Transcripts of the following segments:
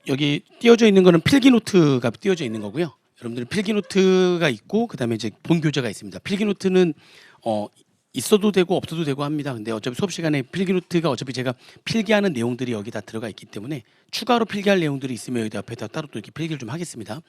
여기 띄워져 있는 거는 필기노트가 띄워져 있는 거고요. 여러분들 필기노트가 있고 그다음에 이제 본 교재가 있습니다. 필기노트는 있어도 되고 없어도 되고 합니다. 근데 어차피 수업 시간에 필기노트가 어차피 제가 필기하는 내용들이 여기 다 들어가 있기 때문에 추가로 필기할 내용들이 있으면 여기 앞에다 따로 또 이렇게 필기를 좀 하겠습니다.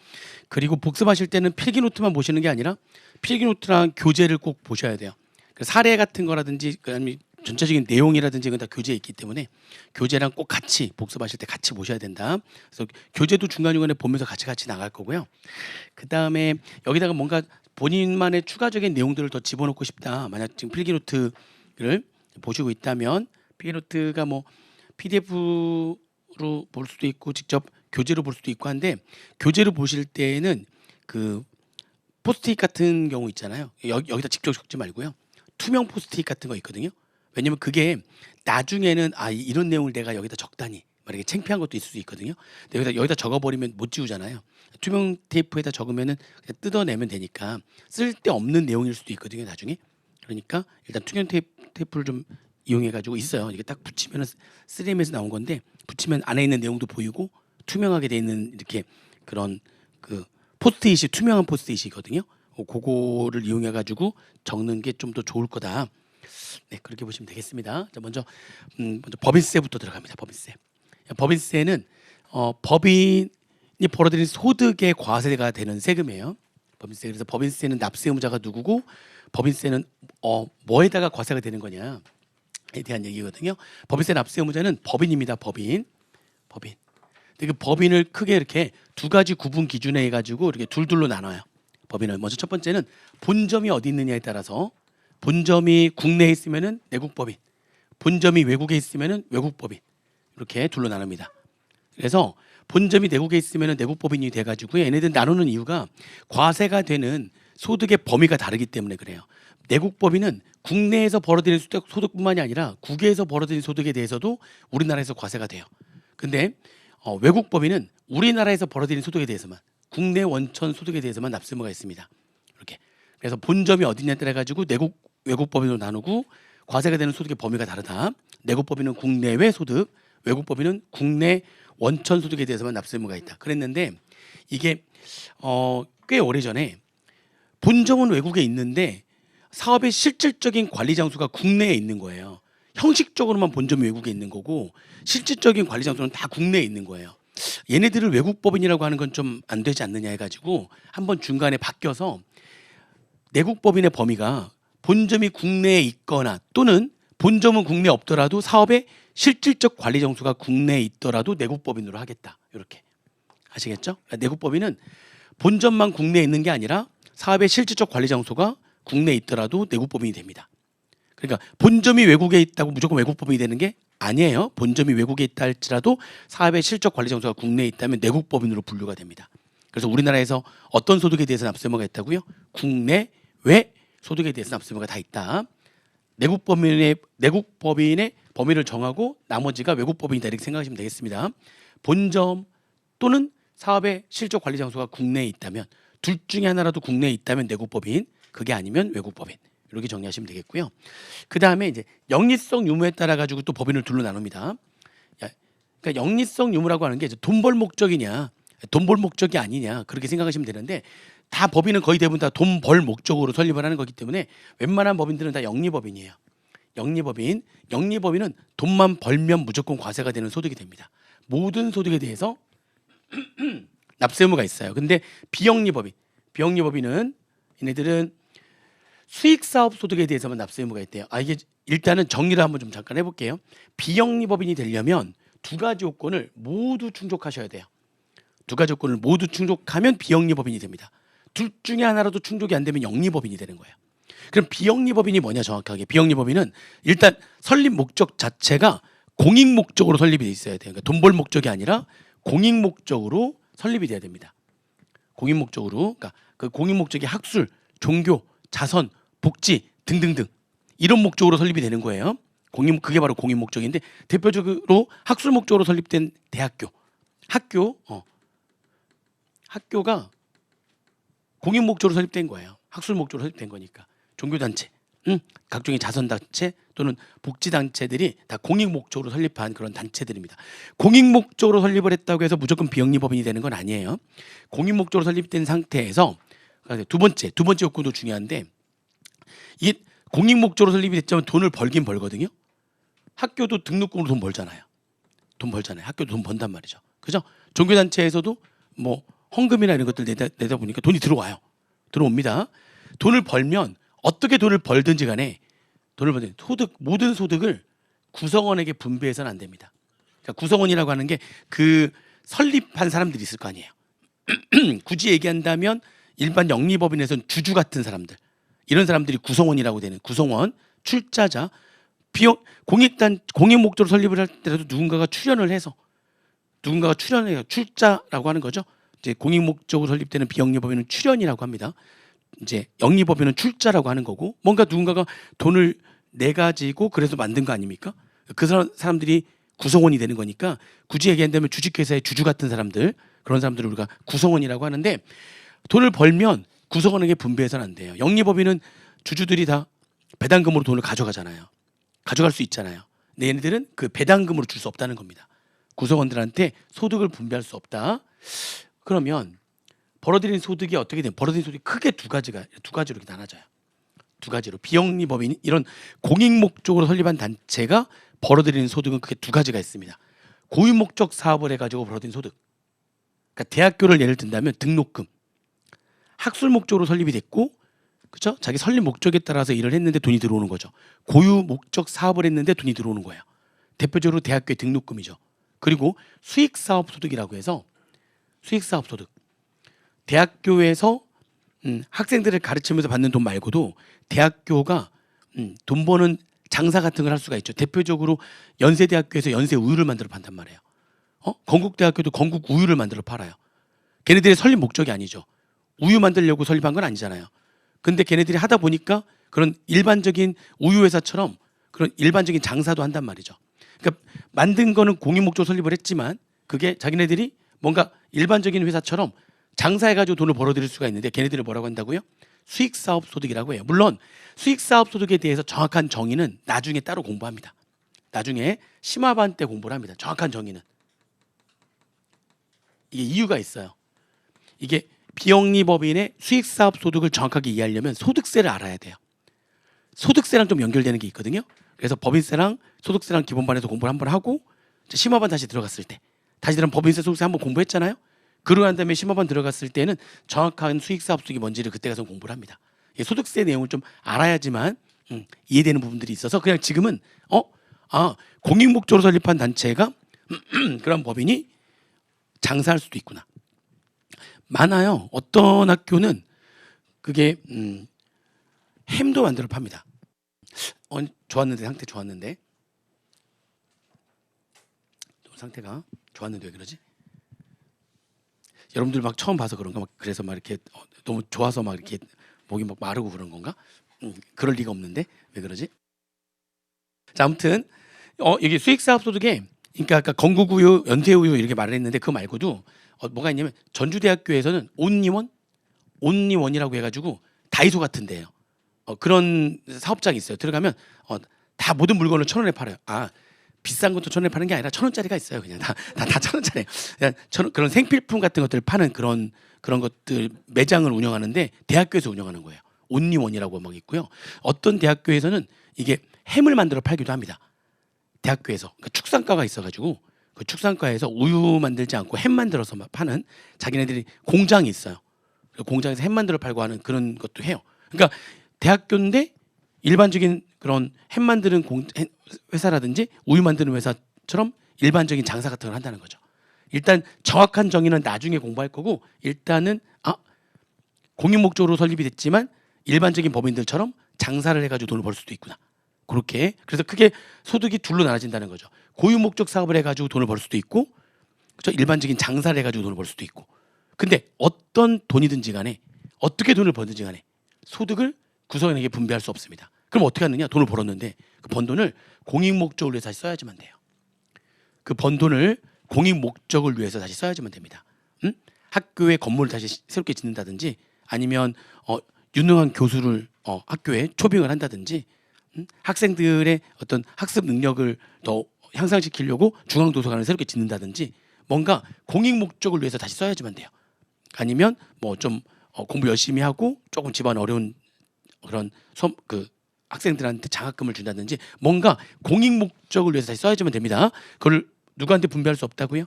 그리고 복습하실 때는 필기노트만 보시는 게 아니라 필기노트랑 교재를 꼭 보셔야 돼요. 그 사례 같은 거라든지 그다음에 전체적인 내용이라든지 이건 다 교재에 있기 때문에 교재랑 꼭 같이 복습하실 때 같이 보셔야 된다. 그래서 교재도 중간중간에 보면서 같이 나갈 거고요. 그다음에 여기다가 뭔가 본인만의 추가적인 내용들을 더 집어넣고 싶다. 만약 지금 필기노트를 보시고 있다면 필기노트가 뭐 PDF로 볼 수도 있고 직접 교재로 볼 수도 있고 한데 교재로 보실 때에는 그 포스트잇 같은 경우 있잖아요. 여기다 직접 적지 말고요. 투명 포스트잇 같은 거 있거든요. 왜냐면 그게 나중에는 이런 내용을 내가 여기다 적다니 만약에 창피한 것도 있을 수 있거든요. 근데 여기다 적어버리면 못 지우잖아요. 투명 테이프에다 적으면은 그냥 뜯어내면 되니까 쓸데없는 내용일 수도 있거든요. 나중에. 그러니까 일단 투명 테이프를 좀 이용해가지고 있어요. 이게 딱 붙이면은 3M에서 나온 건데 붙이면 안에 있는 내용도 보이고 투명하게 돼 있는 이렇게 그런 그 포스트잇이 투명한 포스트잇이거든요. 그거를 이용해가지고 적는 게 좀 더 좋을 거다. 네, 그렇게 보시면 되겠습니다. 자, 먼저 법인세부터 들어갑니다. 법인세. 법인세는 법인이 벌어들인 소득의 과세가 되는 세금이에요. 법인세. 그래서 법인세는 납세 의무자가 누구고 법인세는 뭐에다가 과세가 되는 거냐에 대한 얘기거든요. 법인세 납세 의무자는 법인입니다. 법인. 근데 그 법인을 크게 이렇게 두 가지 구분 기준에 해가지고 이렇게 둘로 나눠요. 법인을 먼저 첫 번째는 본점이 어디 있느냐에 따라서 본점이 국내에 있으면은 내국법인, 본점이 외국에 있으면은 외국법인 이렇게 둘로 나눕니다. 그래서 본점이 내국에 있으면은 내국법인이 돼가지고 얘네들 나누는 이유가 과세가 되는 소득의 범위가 다르기 때문에 그래요. 내국법인은 국내에서 벌어들인 소득뿐만이 아니라 국외에서 벌어들인 소득에 대해서도 우리나라에서 과세가 돼요. 근데 외국법인은 우리나라에서 벌어들인 소득에 대해서만 국내 원천 소득에 대해서만 납세 의무가 있습니다. 이렇게. 그래서 본점이 어디냐에 따라 가지고 외국법인으로 나누고 과세가 되는 소득의 범위가 다르다. 내국법인은 국내외 소득, 외국법인은 국내 원천 소득에 대해서만 납세 의무가 있다. 그랬는데 이게 꽤 오래전에 본점은 외국에 있는데 사업의 실질적인 관리 장소가 국내에 있는 거예요. 형식적으로만 본점이 외국에 있는 거고 실질적인 관리 장소는 다 국내에 있는 거예요. 얘네들을 외국법인이라고 하는 건 좀 안 되지 않느냐 해가지고 한번 중간에 바뀌어서 내국법인의 범위가 본점이 국내에 있거나 또는 본점은 국내에 없더라도 사업의 실질적 관리 장소가 국내에 있더라도 내국법인으로 하겠다. 이렇게 아시겠죠? 내국법인은 본점만 국내에 있는 게 아니라 사업의 실질적 관리 장소가 국내에 있더라도 내국법인이 됩니다. 그러니까 본점이 외국에 있다고 무조건 외국법인이 되는 게 아니에요. 본점이 외국에 있다 할지라도 사업의 실적 관리 장소가 국내에 있다면 내국법인으로 분류가 됩니다. 그래서 우리나라에서 어떤 소득에 대해서 납세 의무가 있다고요? 국내 외 소득에 대해서 납세 의무가 다 있다. 내국법인의 범위를 정하고 나머지가 외국법인이다 이렇게 생각하시면 되겠습니다. 본점 또는 사업의 실적 관리 장소가 국내에 있다면 둘 중에 하나라도 국내에 있다면 내국법인, 그게 아니면 외국법인. 이렇게 정리하시면 되겠고요. 그 다음에 이제 영리성 유무에 따라 가지고 또 법인을 둘로 나눕니다. 그러니까 영리성 유무라고 하는 게 돈 벌 목적이냐, 돈 벌 목적이 아니냐 그렇게 생각하시면 되는데 다 법인은 거의 대부분 다 돈 벌 목적으로 설립을 하는 거기 때문에 웬만한 법인들은 다 영리법인이에요. 영리법인은 돈만 벌면 무조건 과세가 되는 소득이 됩니다. 모든 소득에 대해서 납세 의무가 있어요. 근데 비영리법인은 얘네들은 수익 사업 소득에 대해서만 납세 의무가 있대요. 이게 일단은 정리를 한번 좀 잠깐 해볼게요. 비영리법인이 되려면 두 가지 요건을 모두 충족하셔야 돼요. 두 가지 요건을 모두 충족하면 비영리법인이 됩니다. 둘 중에 하나라도 충족이 안 되면 영리법인이 되는 거예요. 그럼 비영리법인이 뭐냐 정확하게? 비영리법인은 일단 설립 목적 자체가 공익 목적으로 설립이 돼 있어야 돼요. 그러니까 돈 벌 목적이 아니라 공익 목적으로 설립이 돼야 됩니다. 공익 목적으로, 그러니까 그 공익 목적이 학술, 종교, 자선, 복지 등등등 이런 목적으로 설립이 되는 거예요. 그게 바로 공익 목적인데 대표적으로 학술 목적으로 설립된 학교가 공익 목적으로 설립된 거예요. 학술 목적으로 설립된 거니까. 종교단체, 각종의 자선단체, 또는 복지 단체들이 다 공익 목적으로 설립한 그런 단체들입니다. 공익 목적으로 설립을 했다고 해서 무조건 비영리법인이 되는 건 아니에요. 공익 목적으로 설립된 상태에서 두 번째 요건도 중요한데, 이게 공익 목적으로 설립이 됐지만 돈을 벌긴 벌거든요. 학교도 등록금으로 돈 벌잖아요. 학교도 돈 번단 말이죠. 그죠? 종교단체에서도 뭐 헌금이나 이런 것들 내다 보니까 돈이 들어옵니다. 돈을 벌면 어떻게 돈을 벌든지 간에 모든 소득을 구성원에게 분배해서는 안 됩니다. 그러니까 구성원이라고 하는 게 그 설립한 사람들이 있을 거 아니에요. 굳이 얘기한다면 일반 영리법인에서는 주주 같은 사람들, 이런 사람들이 구성원이라고 되는, 구성원, 출자자, 공익 목적으로 설립을 할 때라도 누군가가 출연해서 출자라고 하는 거죠. 이제 공익 목적으로 설립되는 비영리법인은 출연이라고 합니다. 이제 영리법인은 출자라고 하는 거고, 뭔가 누군가가 돈을 내 가지고 그래서 만든 거 아닙니까? 그 사람들이 구성원이 되는 거니까, 굳이 얘기한다면 주식회사의 주주 같은 사람들, 그런 사람들을 우리가 구성원이라고 하는데, 돈을 벌면 구성원에게 분배해서는 안 돼요. 영리법인은 주주들이 다 배당금으로 돈을 가져가잖아요. 가져갈 수 있잖아요. 근데 얘네들은 그 배당금으로 줄 수 없다는 겁니다. 구성원들한테 소득을 분배할 수 없다. 그러면 벌어들인 소득이 어떻게 되면, 벌어들인 소득이 크게 두 가지로 이렇게 나눠져요. 두 가지로. 비영리법인, 이런 공익 목적으로 설립한 단체가 벌어들이는 소득은 크게 두 가지가 있습니다. 고유 목적 사업을 해가지고 벌어들인 소득. 그러니까 대학교를 예를 든다면 등록금. 학술 목적으로 설립이 됐고, 그렇죠? 자기 설립 목적에 따라서 일을 했는데 돈이 들어오는 거죠. 고유 목적 사업을 했는데 돈이 들어오는 거예요. 대표적으로 대학교의 등록금이죠. 그리고 수익 사업 소득이라고 해서, 수익 사업 소득. 대학교에서 학생들을 가르치면서 받는 돈 말고도 대학교가 돈 버는 장사 같은 걸 할 수가 있죠. 대표적으로 연세대학교에서 연세 우유를 만들어 판단 말이에요. 건국대학교도 건국 우유를 만들어 팔아요. 걔네들의 설립 목적이 아니죠. 우유 만들려고 설립한 건 아니잖아요. 근데 걔네들이 하다 보니까 그런 일반적인 우유 회사처럼 그런 일반적인 장사도 한단 말이죠. 그러니까 만든 거는 공익 목적 설립을 했지만, 그게 자기네들이 뭔가 일반적인 회사처럼 장사해가지고 돈을 벌어들일 수가 있는데, 걔네들을 뭐라고 한다고요? 수익사업 소득이라고 해요. 물론 수익사업 소득에 대해서 정확한 정의는 나중에 따로 공부합니다. 나중에 심화반 때 공부를 합니다. 정확한 정의는. 이게 이유가 있어요. 이게 비영리법인의 수익사업 소득을 정확하게 이해하려면 소득세를 알아야 돼요. 소득세랑 좀 연결되는 게 있거든요. 그래서 법인세랑 소득세랑 기본반에서 공부를 한번 하고, 심화반 다시 들어갔을 때, 다시 들은 법인세 소득세 한번 공부했잖아요. 그러고 난 다음에 심화반 들어갔을 때는 정확한 수익사업 소득이 뭔지를 그때 가서 공부를 합니다. 소득세 내용을 좀 알아야지만 이해되는 부분들이 있어서, 그냥 지금은 공익 목적으로 설립한 단체가 그런 법인이 장사할 수도 있구나. 많아요. 어떤 학교는 그게 햄도 만들어 팝니다. 상태 좋았는데 상태가 좋았는데 왜 그러지? 여러분들 막 처음 봐서 그런가? 그래서 막 이렇게 너무 좋아서 막 이렇게 목이 막 마르고 그런 건가? 그럴 리가 없는데 왜 그러지? 자, 아무튼 여기 수익사업소득에, 그러니까 아까 건국우유, 연세우유 이렇게 말을 했는데, 그거 말고도 뭐가 있냐면, 전주대학교에서는 온리원이라고 해가지고 다이소 같은 데예요. 그런 사업장이 있어요. 들어가면 다 모든 물건을 1,000원에 팔아요. 비싼 것도 1,000원에 파는 게 아니라 1,000원짜리가 있어요. 그냥 다 1,000원짜리. 그런 생필품 같은 것들을 파는 그런 것들 매장을 운영하는데, 대학교에서 운영하는 거예요. 온리원이라고 막 있고요. 어떤 대학교에서는 이게 햄을 만들어 팔기도 합니다. 대학교에서. 그러니까 축산과가 있어가지고 그 축산과에서 우유 만들지 않고 햄 만들어서 파는 자기네들이 공장이 있어요. 공장에서 햄 만들어 팔고 하는 그런 것도 해요. 그러니까 대학교인데 일반적인 그런 햄 만드는 회사라든지 우유 만드는 회사처럼 일반적인 장사 같은 걸 한다는 거죠. 일단 정확한 정의는 나중에 공부할 거고, 일단은 공익 목적으로 설립이 됐지만 일반적인 법인들처럼 장사를 해가지고 돈을 벌 수도 있구나. 그렇게. 그래서 크게 소득이 둘로 나눠진다는 거죠. 고유 목적 사업을 해가지고 돈을 벌 수도 있고, 그렇죠? 일반적인 장사를 해가지고 돈을 벌 수도 있고. 근데 어떤 돈이든지 간에, 어떻게 돈을 벌든지 간에 소득을 구성원에게 분배할 수 없습니다. 그럼 어떻게 하느냐? 돈을 벌었는데 그 번 돈을 공익 목적을 위해서 다시 써야지만 돼요. 그 번 돈을 공익 목적을 위해서 다시 써야지만 됩니다. 학교에 건물을 다시 새롭게 짓는다든지, 아니면 유능한 교수를 학교에 초빙을 한다든지, 학생들의 어떤 학습 능력을 더 향상시키려고 중앙도서관을 새롭게 짓는다든지 뭔가 공익 목적을 위해서 다시 써야지만 돼요. 아니면 뭐 좀 공부 열심히 하고 조금 집안 어려운 그런 그 학생들한테 장학금을 준다든지 뭔가 공익 목적을 위해서 다시 써야지만 됩니다. 그걸 누구한테 분배할 수 없다고요?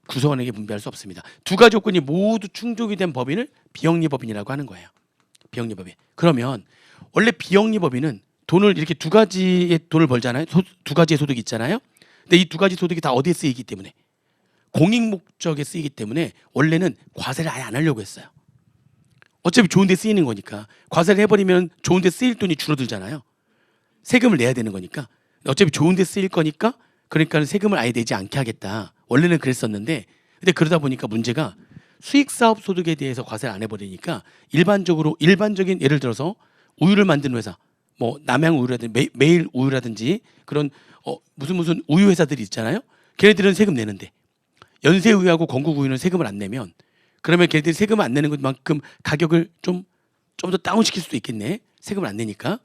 구성원에게 분배할 수 없습니다. 두 가지 조건이 모두 충족이 된 법인을 비영리법인이라고 하는 거예요. 비영리법인. 그러면 원래 비영리법인은 돈을 이렇게 두 가지의 돈을 벌잖아요. 두 가지의 소득이 있잖아요. 근데 이 두 가지 소득이 다 어디에 쓰이기 때문에 공익 목적에 쓰이기 때문에 원래는 과세를 아예 안 하려고 했어요. 어차피 좋은 데 쓰이는 거니까 과세를 해버리면 좋은 데 쓰일 돈이 줄어들잖아요. 세금을 내야 되는 거니까 어차피 좋은 데 쓰일 거니까 그러니까 세금을 아예 내지 않게 하겠다. 원래는 그랬었는데 근데 그러다 보니까 문제가 수익사업 소득에 대해서 과세를 안 해버리니까 일반적인 예를 들어서 우유를 만드는 회사 뭐 남양 우유라든지 매일 우유라든지 그런 무슨 우유 회사들이 있잖아요. 걔네들은 세금 내는데 연세우유하고 건국우유는 세금을 안 내면 그러면 걔네들이 세금을 안 내는 것만큼 가격을 좀 더 다운시킬 수도 있겠네. 세금을 안 내니까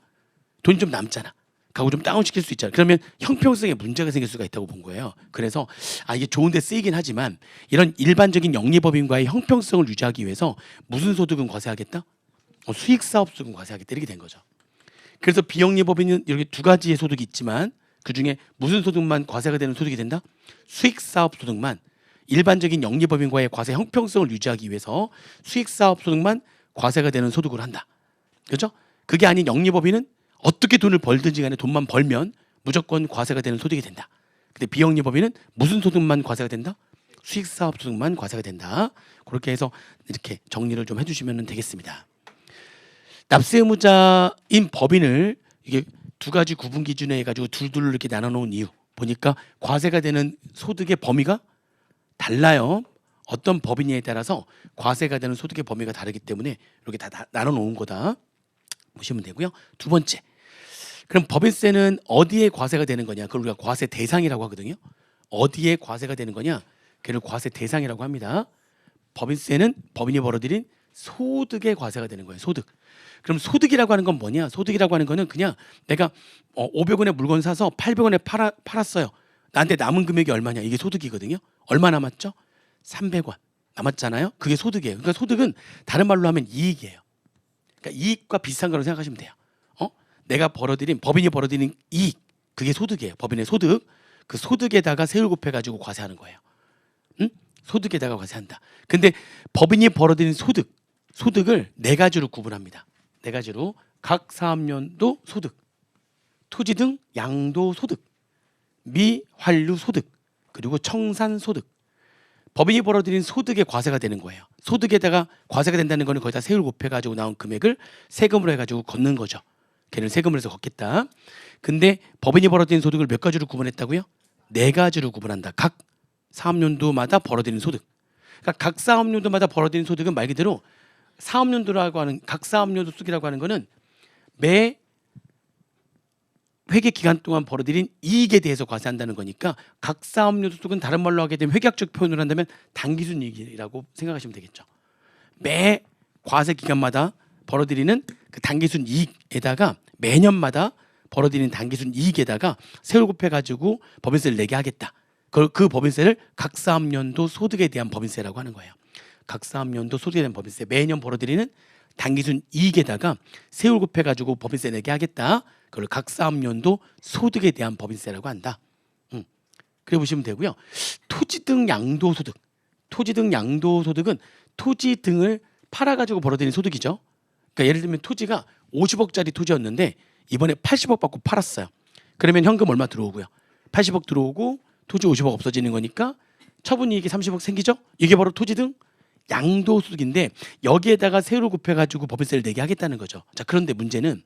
돈이 좀 남잖아. 가격 좀 다운시킬 수 있잖아. 그러면 형평성에 문제가 생길 수가 있다고 본 거예요. 그래서 이게 좋은 데 쓰이긴 하지만 이런 일반적인 영리법인과의 형평성을 유지하기 위해서 무슨 소득은 과세하겠다? 수익사업 소득은 과세하겠다 이렇게 된 거죠. 그래서 비영리법인은 이렇게 두 가지의 소득이 있지만 그중에 무슨 소득만 과세가 되는 소득이 된다? 수익사업 소득만 일반적인 영리법인과의 과세 형평성을 유지하기 위해서 수익사업 소득만 과세가 되는 소득으로 한다. 그렇죠? 그게 아닌 영리법인은 어떻게 돈을 벌든지 간에 돈만 벌면 무조건 과세가 되는 소득이 된다. 근데 비영리법인은 무슨 소득만 과세가 된다? 수익사업 소득만 과세가 된다. 그렇게 해서 이렇게 정리를 좀 해주시면 되겠습니다. 납세 의무자인 법인을 이게 두 가지 구분 기준에 해가지고 둘둘 이렇게 나눠놓은 이유 보니까 과세가 되는 소득의 범위가 달라요. 어떤 법인에 따라서 과세가 되는 소득의 범위가 다르기 때문에 이렇게 다 나눠놓은 거다 보시면 되고요. 두 번째, 그럼 법인세는 어디에 과세가 되는 거냐? 그걸 우리가 과세 대상이라고 하거든요. 어디에 과세가 되는 거냐? 그를 과세 대상이라고 합니다. 법인세는 법인이 벌어들인 소득에 과세가 되는 거예요. 소득. 그럼 소득이라고 하는 건 뭐냐? 소득이라고 하는 거는 그냥 내가 500원에 물건 사서 800원에 팔았어요. 나한테 남은 금액이 얼마냐? 이게 소득이거든요. 얼마 남았죠? 300원 남았잖아요. 그게 소득이에요. 그러니까 소득은 다른 말로 하면 이익이에요. 그러니까 이익과 비슷한 거라고 생각하시면 돼요. 내가 법인이 벌어들인 이익, 그게 소득이에요. 법인의 소득. 그 소득에다가 세율 곱해가지고 과세하는 거예요. 소득에다가 과세한다. 근데 법인이 벌어들인 소득을 네 가지로 구분합니다. 네 가지로 각 사업연도 소득, 토지 등 양도 소득, 미환류 소득, 그리고 청산 소득. 법인이 벌어들인 소득에 과세가 되는 거예요. 소득에다가 과세가 된다는 거는 거기다 세율 곱해가지고 나온 금액을 세금으로 해가지고 걷는 거죠. 걔는 세금을 해서 걷겠다. 근데 법인이 벌어들인 소득을 몇 가지로 구분했다고요? 네 가지로 구분한다. 각 사업연도마다 벌어들인 소득. 그러니까 각 사업연도마다 벌어들인 소득은 말 그대로 사업연도라고 하는 각 사업연도 소득이라고 하는 거는 매 회계 기간 동안 벌어들인 이익에 대해서 과세한다는 거니까 각 사업연도 소득은 다른 말로 하게 되면 회계학적 표현을 한다면 당기순이익이라고 생각하시면 되겠죠. 매 과세 기간마다 벌어들이는 그 당기순 이익에다가 매년마다 벌어들이는 당기순 이익에다가 세율 곱해가지고 법인세를 내게 하겠다. 그 법인세를 각 사업연도 소득에 대한 법인세라고 하는 거예요. 각 사업연도 소득에 대한 법인세 매년 벌어들이는 당기순 이익에다가 세율 곱해가지고 법인세 내게 하겠다. 그걸 각 사업연도 소득에 대한 법인세라고 한다. 그래 보시면 되고요. 토지 등 양도 소득. 토지 등 양도 소득은 토지 등을 팔아가지고 벌어들인 소득이죠. 그러니까 예를 들면 토지가 50억짜리 토지였는데 이번에 80억 받고 팔았어요. 그러면 현금 얼마 들어오고요. 80억 들어오고 토지 50억 없어지는 거니까 처분이익이 30억 생기죠. 이게 바로 토지 등 양도소득인데 여기에다가 세율을 곱해가지고 법인세를 내게 하겠다는 거죠. 자, 그런데 문제는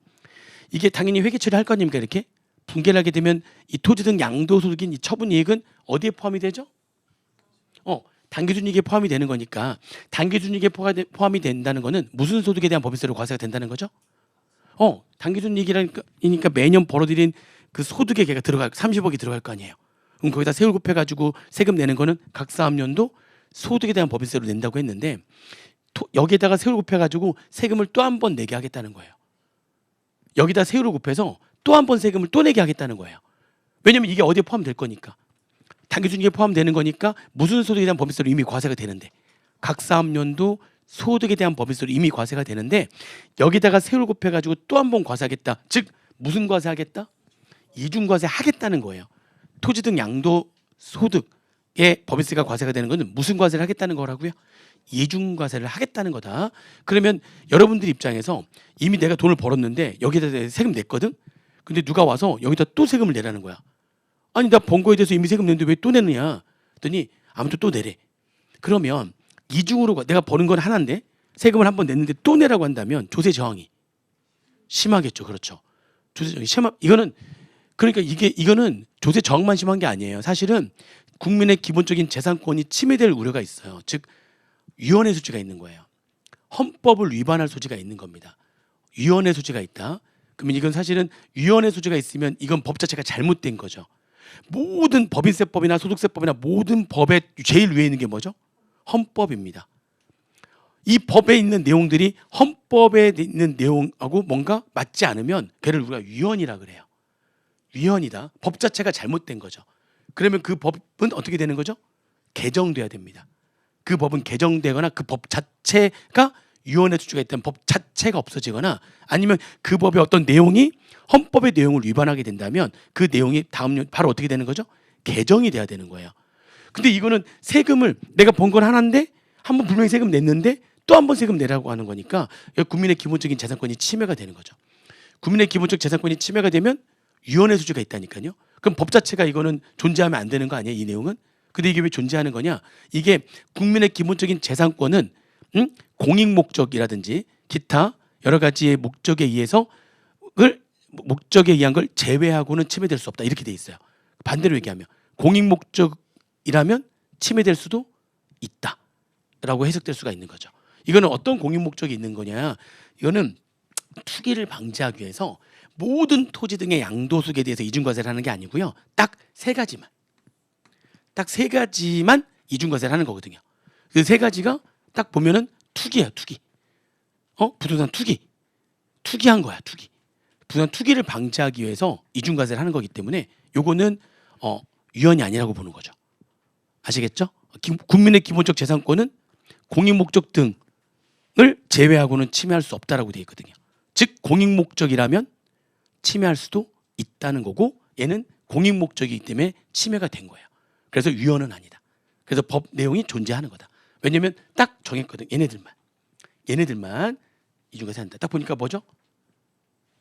이게 당연히 회계 처리할 거 아닙니까? 이렇게 분개를 하게 되면 이 토지 등 양도소득인 이 처분이익은 어디에 포함이 되죠? 당기순이익에 포함이 되는 거니까 당기순이익에 포함이 된다는 거는 무슨 소득에 대한 법인세로 과세가 된다는 거죠? 당기순이익이니까 매년 벌어들인 그 소득에 걔가 들어갈 30억이 들어갈 거 아니에요. 그럼 거기다 세율 곱해가지고 세금 내는 거는 각 사업연도 소득에 대한 법인세로 낸다고 했는데 여기에다가 세율 곱해가지고 세금을 또 한 번 내게 하겠다는 거예요. 여기다 세율을 곱해서 또 한 번 세금을 또 내게 하겠다는 거예요. 왜냐면 이게 어디에 포함될 거니까. 단기순이익에 포함되는 거니까 무슨 소득에 대한 법인세로 이미 과세가 되는데 각 사업년도 소득에 대한 법인세로 이미 과세가 되는데 여기다가 세율 곱해가지고 또 한 번 과세하겠다. 즉 무슨 과세하겠다? 이중과세 하겠다는 거예요. 토지 등 양도 소득에 법인세가 과세가 되는 것은 무슨 과세를 하겠다는 거라고요? 이중과세를 하겠다는 거다. 그러면 여러분들 입장에서 이미 내가 돈을 벌었는데 여기다 세금 냈거든. 근데 누가 와서 여기다 또 세금을 내라는 거야. 아니 나 번 거에 대해서 이미 세금 냈는데 왜 또 내느냐? 그랬더니 아무튼 또 내래. 그러면 이중으로 내가 버는 건 하나인데 세금을 한 번 냈는데 또 내라고 한다면 조세 저항이 심하겠죠. 그렇죠. 조세 저항이 심하. 이거는 그러니까 이거는 조세 저항만 심한 게 아니에요. 사실은 국민의 기본적인 재산권이 침해될 우려가 있어요. 즉 위헌의 소지가 있는 거예요. 헌법을 위반할 소지가 있는 겁니다. 위헌의 소지가 있다. 그러면 이건 사실은 위헌의 소지가 있으면 이건 법 자체가 잘못된 거죠. 모든 법인세법이나 소득세법이나 모든 법의 제일 위에 있는 게 뭐죠? 헌법입니다. 이 법에 있는 내용들이 헌법에 있는 내용하고 뭔가 맞지 않으면 걔를 우리가 위헌이라 그래요. 위헌이다. 법 자체가 잘못된 거죠. 그러면 그 법은 어떻게 되는 거죠? 개정돼야 됩니다. 그 법은 개정되거나 그 법 자체가 위헌의 소지가 있다면 법 자체가 없어지거나 아니면 그 법의 어떤 내용이 헌법의 내용을 위반하게 된다면 그 내용이 다음 년 바로 어떻게 되는 거죠? 개정이 돼야 되는 거예요. 근데 이거는 세금을 내가 번 건 하나인데 한 번 분명히 세금 냈는데 또 한 번 세금 내라고 하는 거니까 국민의 기본적인 재산권이 침해가 되는 거죠. 국민의 기본적 재산권이 침해가 되면 위헌의 소지가 있다니까요. 그럼 법 자체가 이거는 존재하면 안 되는 거 아니에요? 이 내용은? 근데 이게 왜 존재하는 거냐? 이게 국민의 기본적인 재산권은 공익 목적이라든지 기타 여러 가지의 목적에 의해서 목적에 의한 걸 제외하고는 침해될 수 없다. 이렇게 돼 있어요. 반대로 얘기하면 공익 목적이라면 침해될 수도 있다라고 해석될 수가 있는 거죠. 이거는 어떤 공익 목적이 있는 거냐? 이거는 투기를 방지하기 위해서 모든 토지 등의 양도소득에 대해서 이중과세를 하는 게 아니고요. 딱 세 가지만 이중과세를 하는 거거든요. 그 세 가지가 딱 보면은 투기야, 투기. 부동산 투기한 거야, 투기. 부동산 투기를 방지하기 위해서 이중과세를 하는 거기 때문에 요거는 위헌이 아니라고 보는 거죠. 아시겠죠? 국민의 기본적 재산권은 공익 목적 등을 제외하고는 침해할 수 없다라고 되어 있거든요. 즉 공익 목적이라면 침해할 수도 있다는 거고 얘는 공익 목적이기 때문에 침해가 된 거예요. 그래서 위헌은 아니다. 그래서 법 내용이 존재하는 거다. 왜냐면 딱 정했거든. 얘네들만 이중과세 한다. 딱 보니까 뭐죠?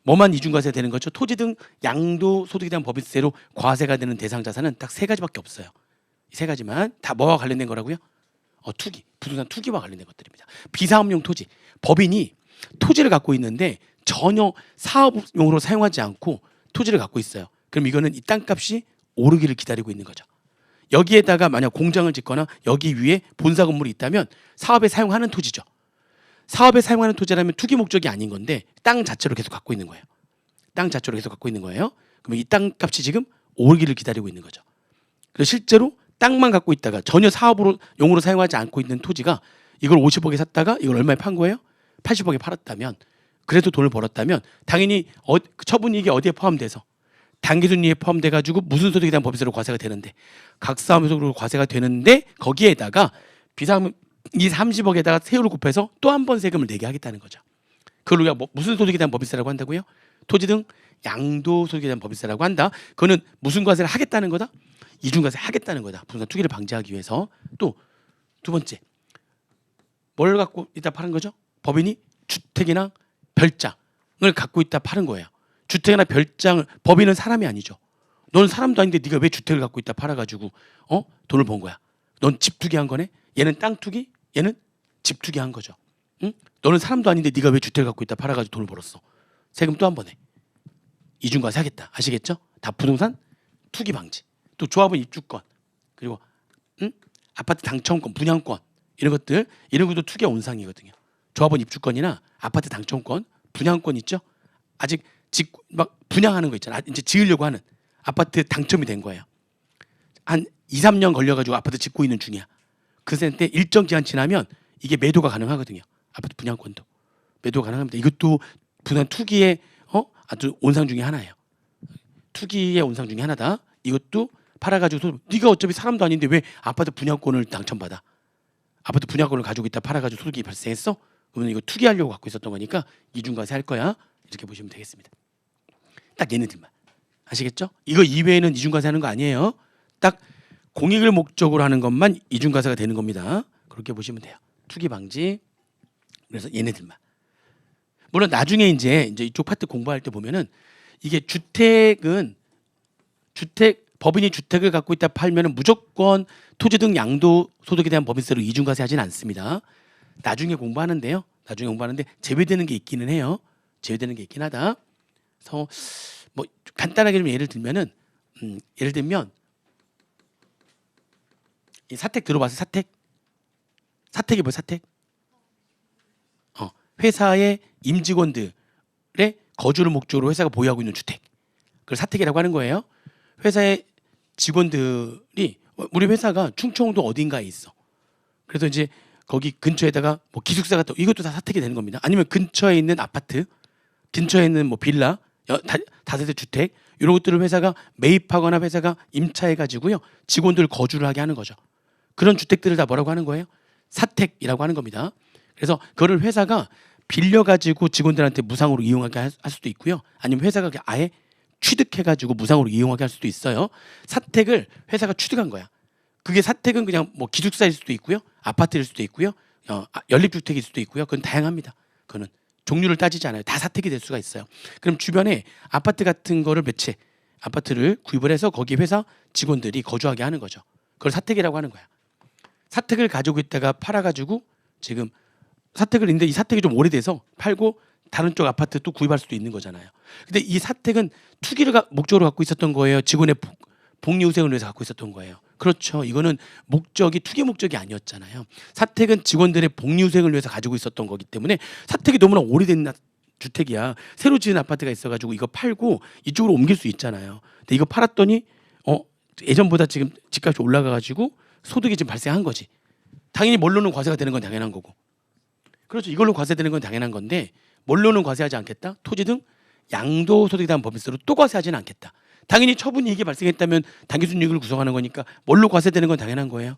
뭐만 이중과세 되는 거죠? 토지 등 양도 소득에 대한 법인세로 과세가 되는 대상 자산은 딱 세 가지밖에 없어요. 이 세 가지만 다 뭐와 관련된 거라고요? 투기, 부동산 투기와 관련된 것들입니다. 비사업용 토지, 법인이 토지를 갖고 있는데 전혀 사업용으로 사용하지 않고 토지를 갖고 있어요. 그럼 이거는 이 땅값이 오르기를 기다리고 있는 거죠. 여기에다가 만약 공장을 짓거나 여기 위에 본사 건물이 있다면 사업에 사용하는 토지죠. 사업에 사용하는 토지라면 투기 목적이 아닌 건데 땅 자체로 계속 갖고 있는 거예요. 땅 자체로 계속 갖고 있는 거예요. 그러면 이 땅값이 지금 오르기를 기다리고 있는 거죠. 그래서 실제로 땅만 갖고 있다가 전혀 사업으로 용으로 사용하지 않고 있는 토지가 이걸 50억에 샀다가 이걸 얼마에 판 거예요? 80억에 팔았다면 그래도 돈을 벌었다면 당연히 처분이익이 어디에 포함돼서 단기순이익에 포함돼 가지고 무슨 소득에 대한 법인세로 과세가 되는데 각사무소득으로 과세가 되는데 거기에다가 비상이 30억에다가 세율을 곱해서 또 한 번 세금을 내게 하겠다는 거죠. 그걸 우리가 무슨 소득에 대한 법인세라고 한다고요? 토지 등 양도 소득에 대한 법인세라고 한다. 그거는 무슨 과세를 하겠다는 거다? 이중과세 하겠다는 거다. 부동산 투기를 방지하기 위해서. 또 두 번째 뭘 갖고 있다 파는 거죠? 법인이 주택이나 별장을 갖고 있다 파는 거예요. 주택이나 별장을 법인은 사람이 아니죠. 넌 사람도 아닌데 네가 왜 주택을 갖고 있다 팔아가지고 돈을 번 거야. 넌 집 투기한 거네. 얘는 땅 투기, 얘는 집 투기한 거죠. 응? 너는 사람도 아닌데 네가 왜 주택을 갖고 있다 팔아가지고 돈을 벌었어. 세금 또 한 번 해. 이중과세 하겠다. 아시겠죠? 다 부동산 투기 방지. 또 조합원 입주권 그리고 아파트 당첨권, 분양권 이런 것도 투기의 온상이거든요. 조합원 입주권이나 아파트 당첨권, 분양권 있죠? 아직 막 분양하는 거 있잖아. 이제 지으려고 하는 아파트 당첨이 된 거예요. 한 2, 3년 걸려가지고 아파트 짓고 있는 중이야. 그 때 일정 기간 지나면 이게 매도가 가능하거든요. 아파트 분양권도 매도가 가능합니다. 이것도 부동산 투기의 아주 온상 중에 하나예요. 투기의 온상 중에 하나다. 이것도 팔아가지고 네가 어차피 사람도 아닌데 왜 아파트 분양권을 당첨받아? 아파트 분양권을 가지고 있다 팔아가지고 소득이 발생했어? 그러면 이거 투기하려고 갖고 있었던 거니까 이중과세 할 거야. 이렇게 보시면 되겠습니다. 딱 얘네들만 아시겠죠? 이거 이외에는 이중과세 하는 거 아니에요. 딱 공익을 목적으로 하는 것만 이중과세가 되는 겁니다. 그렇게 보시면 돼요. 투기 방지. 그래서 얘네들만. 물론 나중에 이제 이쪽 파트 공부할 때 보면은 이게 주택은 법인이 주택을 갖고 있다 팔면은 무조건 토지 등 양도 소득에 대한 법인세로 이중과세 하지는 않습니다. 나중에 공부하는데요. 나중에 공부하는데 제외되는 게 있기는 해요. 제외되는 게 있긴 하다. 그래서 뭐 간단하게 좀 예를 들면은 예를 들면 이 사택 들어봤어요? 사택이 뭐예요? 사택? 회사의 임직원들의 거주를 목적으로 회사가 보유하고 있는 주택. 그걸 사택이라고 하는 거예요. 회사의 직원들이 우리 회사가 충청도 어딘가에 있어. 그래서 이제 거기 근처에다가 뭐 기숙사가 또 이것도 다 사택이 되는 겁니다. 아니면 근처에 있는 아파트, 근처에 있는 뭐 빌라, 다세대 주택 이런 것들을 회사가 매입하거나 회사가 임차해 가지고요 직원들 거주를 하게 하는 거죠. 그런 주택들을 다 뭐라고 하는 거예요? 사택이라고 하는 겁니다. 그래서 그거를 회사가 빌려가지고 직원들한테 무상으로 이용하게 할 수도 있고요. 아니면 회사가 아예 취득해가지고 무상으로 이용하게 할 수도 있어요. 사택을 회사가 취득한 거야. 그게 사택은 그냥 뭐 기숙사일 수도 있고요. 아파트일 수도 있고요. 연립주택일 수도 있고요. 그건 다양합니다. 그거는 종류를 따지지 않아요. 다 사택이 될 수가 있어요. 그럼 주변에 아파트 같은 거를 몇 채, 아파트를 구입을 해서 거기 회사 직원들이 거주하게 하는 거죠. 그걸 사택이라고 하는 거야. 사택을 가지고 있다가 팔아가지고 지금 사택을 있는데 이 사택이 좀 오래돼서 팔고 다른 쪽 아파트 또 구입할 수도 있는 거잖아요. 근데 이 사택은 투기를 목적으로 갖고 있었던 거예요. 직원의 복리후생을 위해서 갖고 있었던 거예요. 그렇죠. 이거는 목적이 투기 목적이 아니었잖아요. 사택은 직원들의 복리후생을 위해서 가지고 있었던 거기 때문에 사택이 너무나 오래된 주택이야. 새로 지은 아파트가 있어가지고 이거 팔고 이쪽으로 옮길 수 있잖아요. 근데 이거 팔았더니 예전보다 지금 집값이 올라가가지고 소득이 지금 발생한 거지. 당연히 뭘로는 과세가 되는 건 당연한 거고. 그렇죠. 이걸로 과세되는 건 당연한 건데 뭘로는 과세하지 않겠다. 토지 등 양도소득에 대한 법인세로 또 과세하지는 않겠다. 당연히 처분 이익이 발생했다면 당기순이익을 구성하는 거니까 뭘로 과세되는 건 당연한 거예요.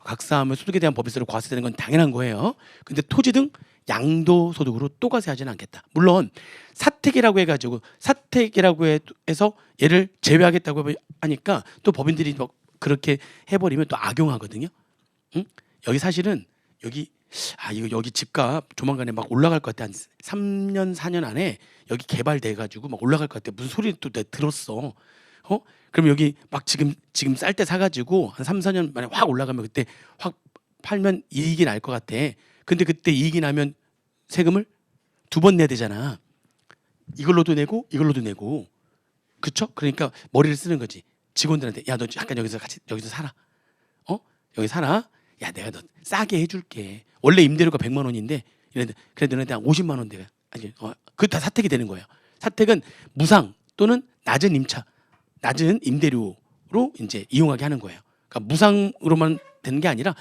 각사하면 소득에 대한 법인세로 과세되는 건 당연한 거예요. 근데 토지 등 양도소득으로 또 과세하지는 않겠다. 물론 사택이라고 해가지고 사택이라고 해서 얘를 제외하겠다고 하니까 또 법인들이 뭐 그렇게 해버리면 또 악용하거든요. 응? 여기 사실은 여기 집값 조만간에 막 올라갈 것 같아. 한 3년 4년 안에 여기 개발돼 가지고 막 올라갈 것 같아. 무슨 소리 또 내가 들었어. 그럼 여기 막 지금 쌀 때 사가지고 한 3, 4년 만에 확 올라가면 그때 확 팔면 이익이 날 것 같아. 근데 그때 이익이 나면 세금을 2번 내야 되잖아. 이걸로도 내고 이걸로도 내고. 그쵸? 그러니까 머리를 쓰는 거지. 직원들한테 야 너 잠깐 여기서 살아. 여기 살아. 야 내가 너 싸게 해줄게. 원래 임대료가 100만 원인데 그래도 너네한테 한 50만 원 내가 그거 다 사택이 되는 거예요. 사택은 무상 또는 낮은 임대료로 이제 이용하게 하는 거예요. 그러니까 무상으로만 되는 게 아니라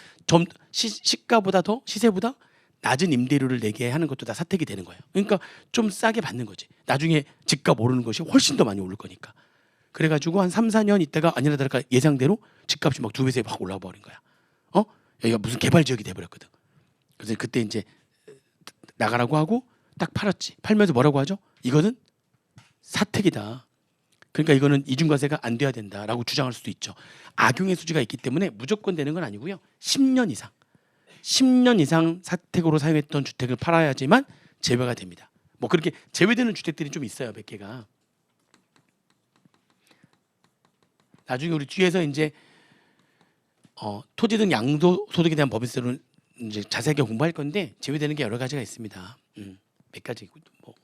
시가보다 더 시세보다 낮은 임대료를 내게 하는 것도 다 사택이 되는 거예요. 그러니까 좀 싸게 받는 거지. 나중에 집값 오르는 것이 훨씬 더 많이 오를 거니까. 그래가지고 한 3, 4년 있다가 아니나 다를까 예상대로 집값이 막 2배, 3배 확 올라와 버린 거야. 여기가 무슨 개발 지역이 돼버렸거든. 그래서 그때 이제 나가라고 하고 딱 팔았지. 팔면서 뭐라고 하죠? 이거는 사택이다. 그러니까 이거는 이중과세가 안 돼야 된다라고 주장할 수도 있죠. 악용의 소지가 있기 때문에 무조건 되는 건 아니고요. 10년 이상 사택으로 사용했던 주택을 팔아야지만 제외가 됩니다. 뭐 그렇게 제외되는 주택들이 좀 있어요. 몇 개가. 나중에 우리 뒤에서 이제 토지 등 양도소득에 대한 법인세를 이제 자세하게 공부할 건데 제외되는 게 여러 가지가 있습니다. 몇 가지 뭐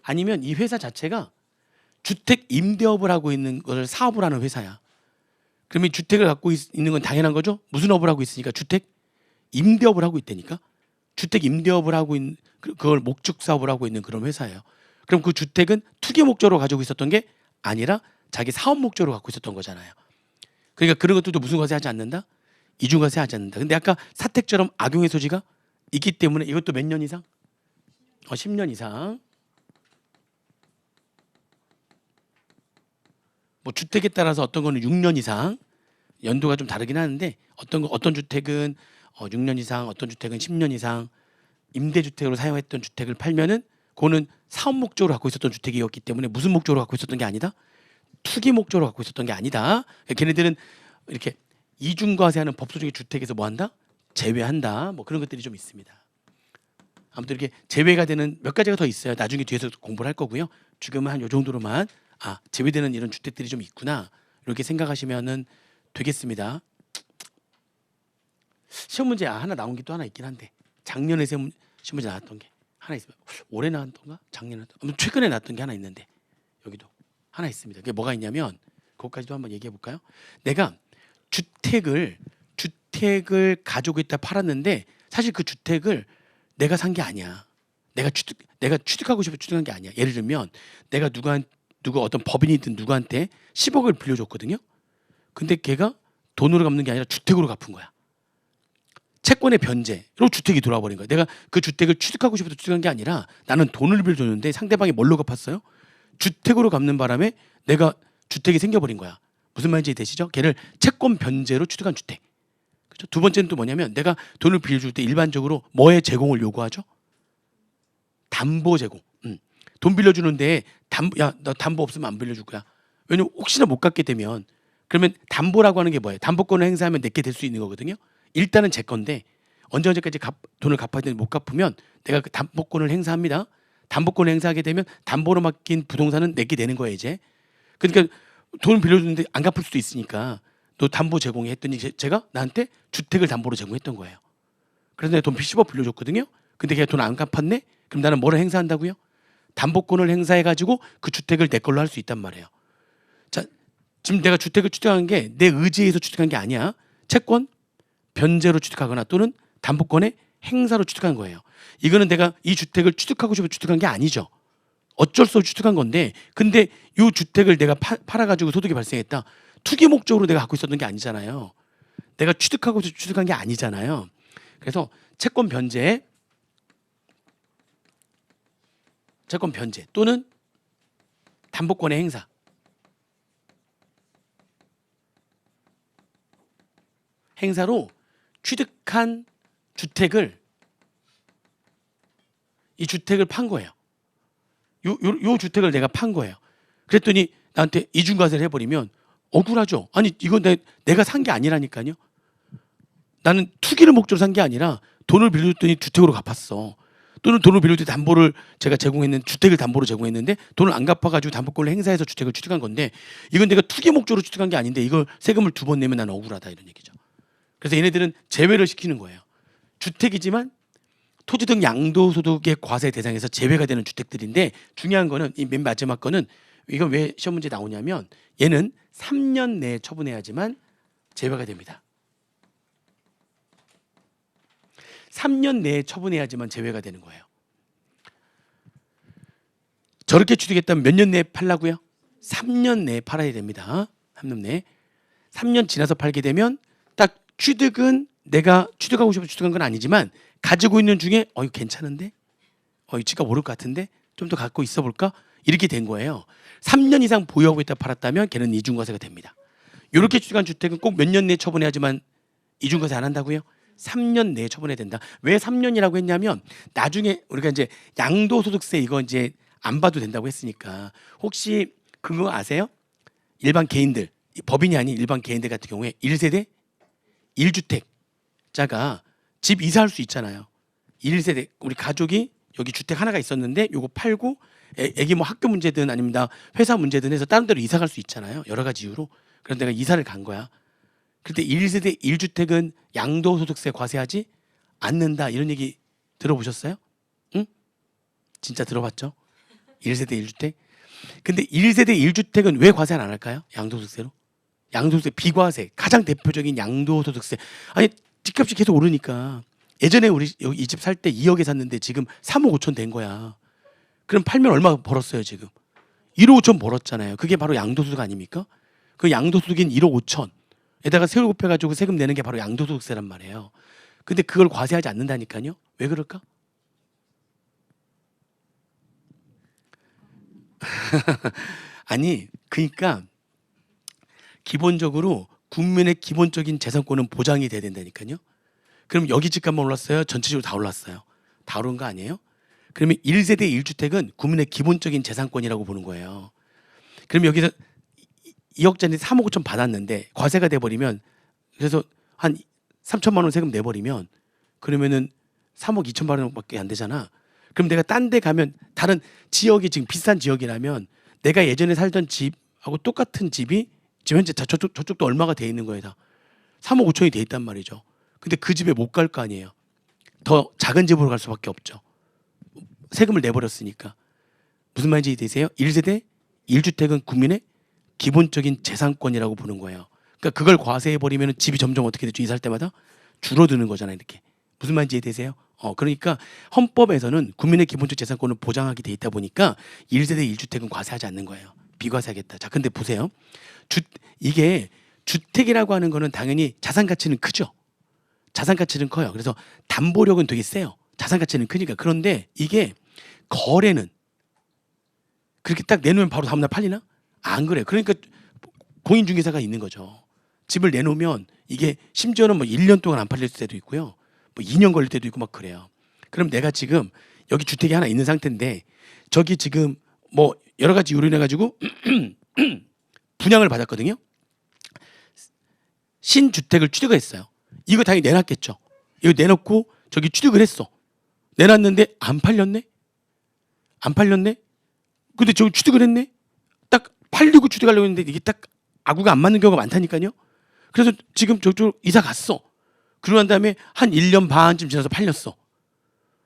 아니면 이 회사 자체가 주택 임대업을 하고 있는 것을 사업을 하는 회사야. 그러면 주택을 갖고 있는 건 당연한 거죠. 무슨 업을 하고 있으니까 주택 임대업을 하고 있다니까. 주택 임대업을 하고 있는 그걸 목적 사업을 하고 있는 그런 회사예요. 그럼 그 주택은 투기 목적으로 가지고 있었던 게 아니라 자기 사업 목적으로 갖고 있었던 거잖아요. 그러니까 그런 것들도 무슨 과세하지 않는다? 이중과세하지 않는다. 근데 아까 사택처럼 악용의 소지가 있기 때문에 이것도 몇 년 이상? 10년 이상. 뭐 주택에 따라서 어떤 거는 6년 이상 연도가 좀 다르긴 하는데 어떤 주택은 6년 이상, 어떤 주택은 10년 이상 임대주택으로 사용했던 주택을 팔면은 그거는 사업 목적으로 갖고 있었던 주택이었기 때문에 무슨 목적으로 갖고 있었던 게 아니다. 투기 목적으로 갖고 있었던 게 아니다. 걔네들은 이렇게 이중과세하는 법조 중에 주택에서 뭐 한다? 제외한다. 뭐 그런 것들이 좀 있습니다. 아무튼 이렇게 제외가 되는 몇 가지가 더 있어요. 나중에 뒤에서 공부를 할 거고요. 지금은 한 요 정도로만 제외되는 이런 주택들이 좀 있구나. 이렇게 생각하시면은 되겠습니다. 시험 문제 하나 나온 게 또 하나 있긴 한데 작년에 시험 문제 나왔던 게 하나 있어요. 올해 나왔던가? 작년에 나왔던 최근에 나왔던 게 하나 있는데 여기도 하나 있습니다. 그게 뭐가 있냐면 그것까지도 한번 얘기해 볼까요? 내가 주택을 가지고 있다 팔았는데 사실 그 주택을 내가 산 게 아니야. 내가 취득하고 싶어 취득한 게 아니야. 예를 들면 내가 누가 어떤 법인이든 누구한테 10억을 빌려줬거든요. 근데 걔가 돈으로 갚는 게 아니라 주택으로 갚은 거야. 채권의 변제로 주택이 돌아와 버린 거야. 내가 그 주택을 취득하고 싶어서 취득한 게 아니라 나는 돈을 빌려줬는데 상대방이 뭘로 갚았어요? 주택으로 갚는 바람에 내가 주택이 생겨버린 거야. 무슨 말인지 되시죠? 걔를 채권 변제로 취득한 주택. 그렇죠? 두 번째는 또 뭐냐면 내가 돈을 빌려줄 때 일반적으로 뭐의 제공을 요구하죠? 담보 제공. 돈 빌려주는데 너 담보 없으면 안 빌려줄 거야. 왜냐면 혹시나 못 갚게 되면 그러면 담보라고 하는 게 뭐예요? 담보권을 행사하면 내게 될 수 있는 거거든요. 일단은 제 건데 언제까지 돈을 갚아야 되는데 못 갚으면 내가 그 담보권을 행사합니다. 담보권을 행사하게 되면 담보로 맡긴 부동산은 내게 되는 거예요 이제. 그러니까 돈 빌려주는데 안 갚을 수도 있으니까 너 담보 제공해 했더니 제가 나한테 주택을 담보로 제공했던 거예요. 그래서 내가 돈 10억 빌려줬거든요. 근데 걔가 돈 안 갚았네? 그럼 나는 뭐를 행사한다고요? 담보권을 행사해가지고 그 주택을 내 걸로 할 수 있단 말이에요. 자, 지금 내가 주택을 취득한 게 내 의지에 의해서 취득한 게 아니야. 채권 변제로 취득하거나 또는 담보권의 행사로 취득한 거예요. 이거는 내가 이 주택을 취득하고 싶어 취득한 게 아니죠. 어쩔 수 없이 취득한 건데 근데 이 주택을 내가 팔아가지고 소득이 발생했다. 투기 목적으로 내가 갖고 있었던 게 아니잖아요. 내가 취득하고 싶어 취득한 게 아니잖아요. 그래서 채권 변제 또는 담보권의 행사로 취득한 이 주택을 판 거예요. 요 주택을 내가 판 거예요. 그랬더니 나한테 이중과세를 해버리면 억울하죠. 아니 이건 내가 산 게 아니라니까요. 나는 투기를 목적으로 산 게 아니라 돈을 빌려줬더니 주택으로 갚았어. 또는 돈을 빌려줄 때 담보를 제가 제공했는 주택을 담보로 제공했는데 돈을 안 갚아가지고 담보권을 행사해서 주택을 취득한 건데 이건 내가 투기 목적으로 취득한 게 아닌데 이걸 세금을 2번 내면 나는 억울하다 이런 얘기죠. 그래서 얘네들은 제외를 시키는 거예요. 주택이지만 토지 등 양도소득의 과세 대상에서 제외가 되는 주택들인데 중요한 거는 이 맨 마지막 거는 이건 왜 시험 문제 나오냐면 얘는 3년 내에 처분해야지만 제외가 됩니다. 3년 내에 처분해야지만 제외가 되는 거예요. 저렇게 취득했다면 몇 년 내에 팔라고요? 3년 내에 팔아야 됩니다. 3년 내에. 3년 지나서 팔게 되면 딱 취득은 내가 취득하고 싶어서 취득한 건 아니지만 가지고 있는 중에 이거 괜찮은데? 이 집값 오를 것 같은데? 좀 더 갖고 있어 볼까? 이렇게 된 거예요. 3년 이상 보유하고 있다 팔았다면 걔는 이중과세가 됩니다. 이렇게 취득한 주택은 꼭 몇 년 내에 처분해야지만 이중과세 안 한다고요? 3년 내에 처분해야 된다. 왜 3년이라고 했냐면 나중에 우리가 이제 양도소득세 이거 이제 안 봐도 된다고 했으니까 혹시 그거 아세요? 일반 개인들, 법인이 아닌 일반 개인들 같은 경우에 1세대 1주택자가 집 이사할 수 있잖아요. 1세대 우리 가족이 여기 주택 하나가 있었는데 요거 팔고 애기 뭐 학교 문제든 아니면 나 회사 문제든 해서 다른 데로 이사 갈 수 있잖아요. 여러 가지 이유로. 그래서 내가 이사를 간 거야. 그때 1세대 1주택은 양도소득세 과세하지 않는다 이런 얘기 들어보셨어요? 응? 진짜 들어봤죠? 1세대 1주택? 근데 1세대 1주택은 왜 과세 안 할까요? 양도소득세로? 양도소득세 비과세 가장 대표적인 양도소득세 아니 집값이 계속 오르니까 예전에 우리 여기 이 집 살 때 2억에 샀는데 지금 3억 5천 된 거야. 그럼 팔면 얼마 벌었어요 지금? 1억 5천 벌었잖아요. 그게 바로 양도소득 아닙니까? 그 양도소득인 1억 5천 에다가 세율 곱해가지고 세금 내는 게 바로 양도소득세란 말이에요. 근데 그걸 과세하지 않는다니까요. 왜 그럴까? 아니 그러니까 기본적으로 국민의 기본적인 재산권은 보장이 돼야 된다니까요. 그럼 여기 집값만 올랐어요? 전체적으로 다 올랐어요? 다 오른 거 아니에요? 그러면 1세대 1주택은 국민의 기본적인 재산권이라고 보는 거예요. 그럼 여기서 2억짜리 3억 5천 받았는데 과세가 돼버리면, 그래서 한 3천만 원 세금 내버리면 그러면은 3억 2천만 원밖에 안 되잖아. 그럼 내가 딴 데 가면, 다른 지역이 지금 비싼 지역이라면 내가 예전에 살던 집하고 똑같은 집이 지금 현재 저쪽도 얼마가 돼 있는 거예요. 다 3억 5천이 돼 있단 말이죠. 근데 그 집에 못 갈 거 아니에요. 더 작은 집으로 갈 수밖에 없죠. 세금을 내버렸으니까. 무슨 말인지 이해되세요? 1세대 1주택은 국민의 기본적인 재산권이라고 보는 거예요. 그러니까 그걸 과세해버리면 집이 점점 어떻게 되죠? 이사할 때마다 줄어드는 거잖아요. 이렇게. 무슨 말인지 이해되세요? 그러니까 헌법에서는 국민의 기본적 재산권을 보장하게 돼 있다 보니까 1세대 1주택은 과세하지 않는 거예요. 비과세하겠다. 자, 근데 보세요. 이게 주택이라고 하는 거는 당연히 자산 가치는 크죠. 자산 가치는 커요. 그래서 담보력은 되게 세요. 자산 가치는 크니까. 그런데 이게 거래는 그렇게 딱 내놓으면 바로 다음날 팔리나? 안 그래요. 그러니까 공인중개사가 있는 거죠. 집을 내놓으면 이게 심지어는 뭐 1년 동안 안 팔릴 때도 있고요. 뭐 2년 걸릴 때도 있고 막 그래요. 그럼 내가 지금 여기 주택이 하나 있는 상태인데 저기 지금 뭐 여러 가지 이유로 인해 가지고 분양을 받았거든요. 신주택을 취득을 했어요. 이거 당연히 내놨겠죠. 이거 내놓고 저기 취득을 했어. 내놨는데 안 팔렸네? 안 팔렸네? 근데 저기 취득을 했네? 딱 팔리고 취득하려고 했는데 이게 딱 아구가 안 맞는 경우가 많다니까요. 그래서 지금 저쪽 이사 갔어. 그러고 난 다음에 한 1년 반쯤 지나서 팔렸어.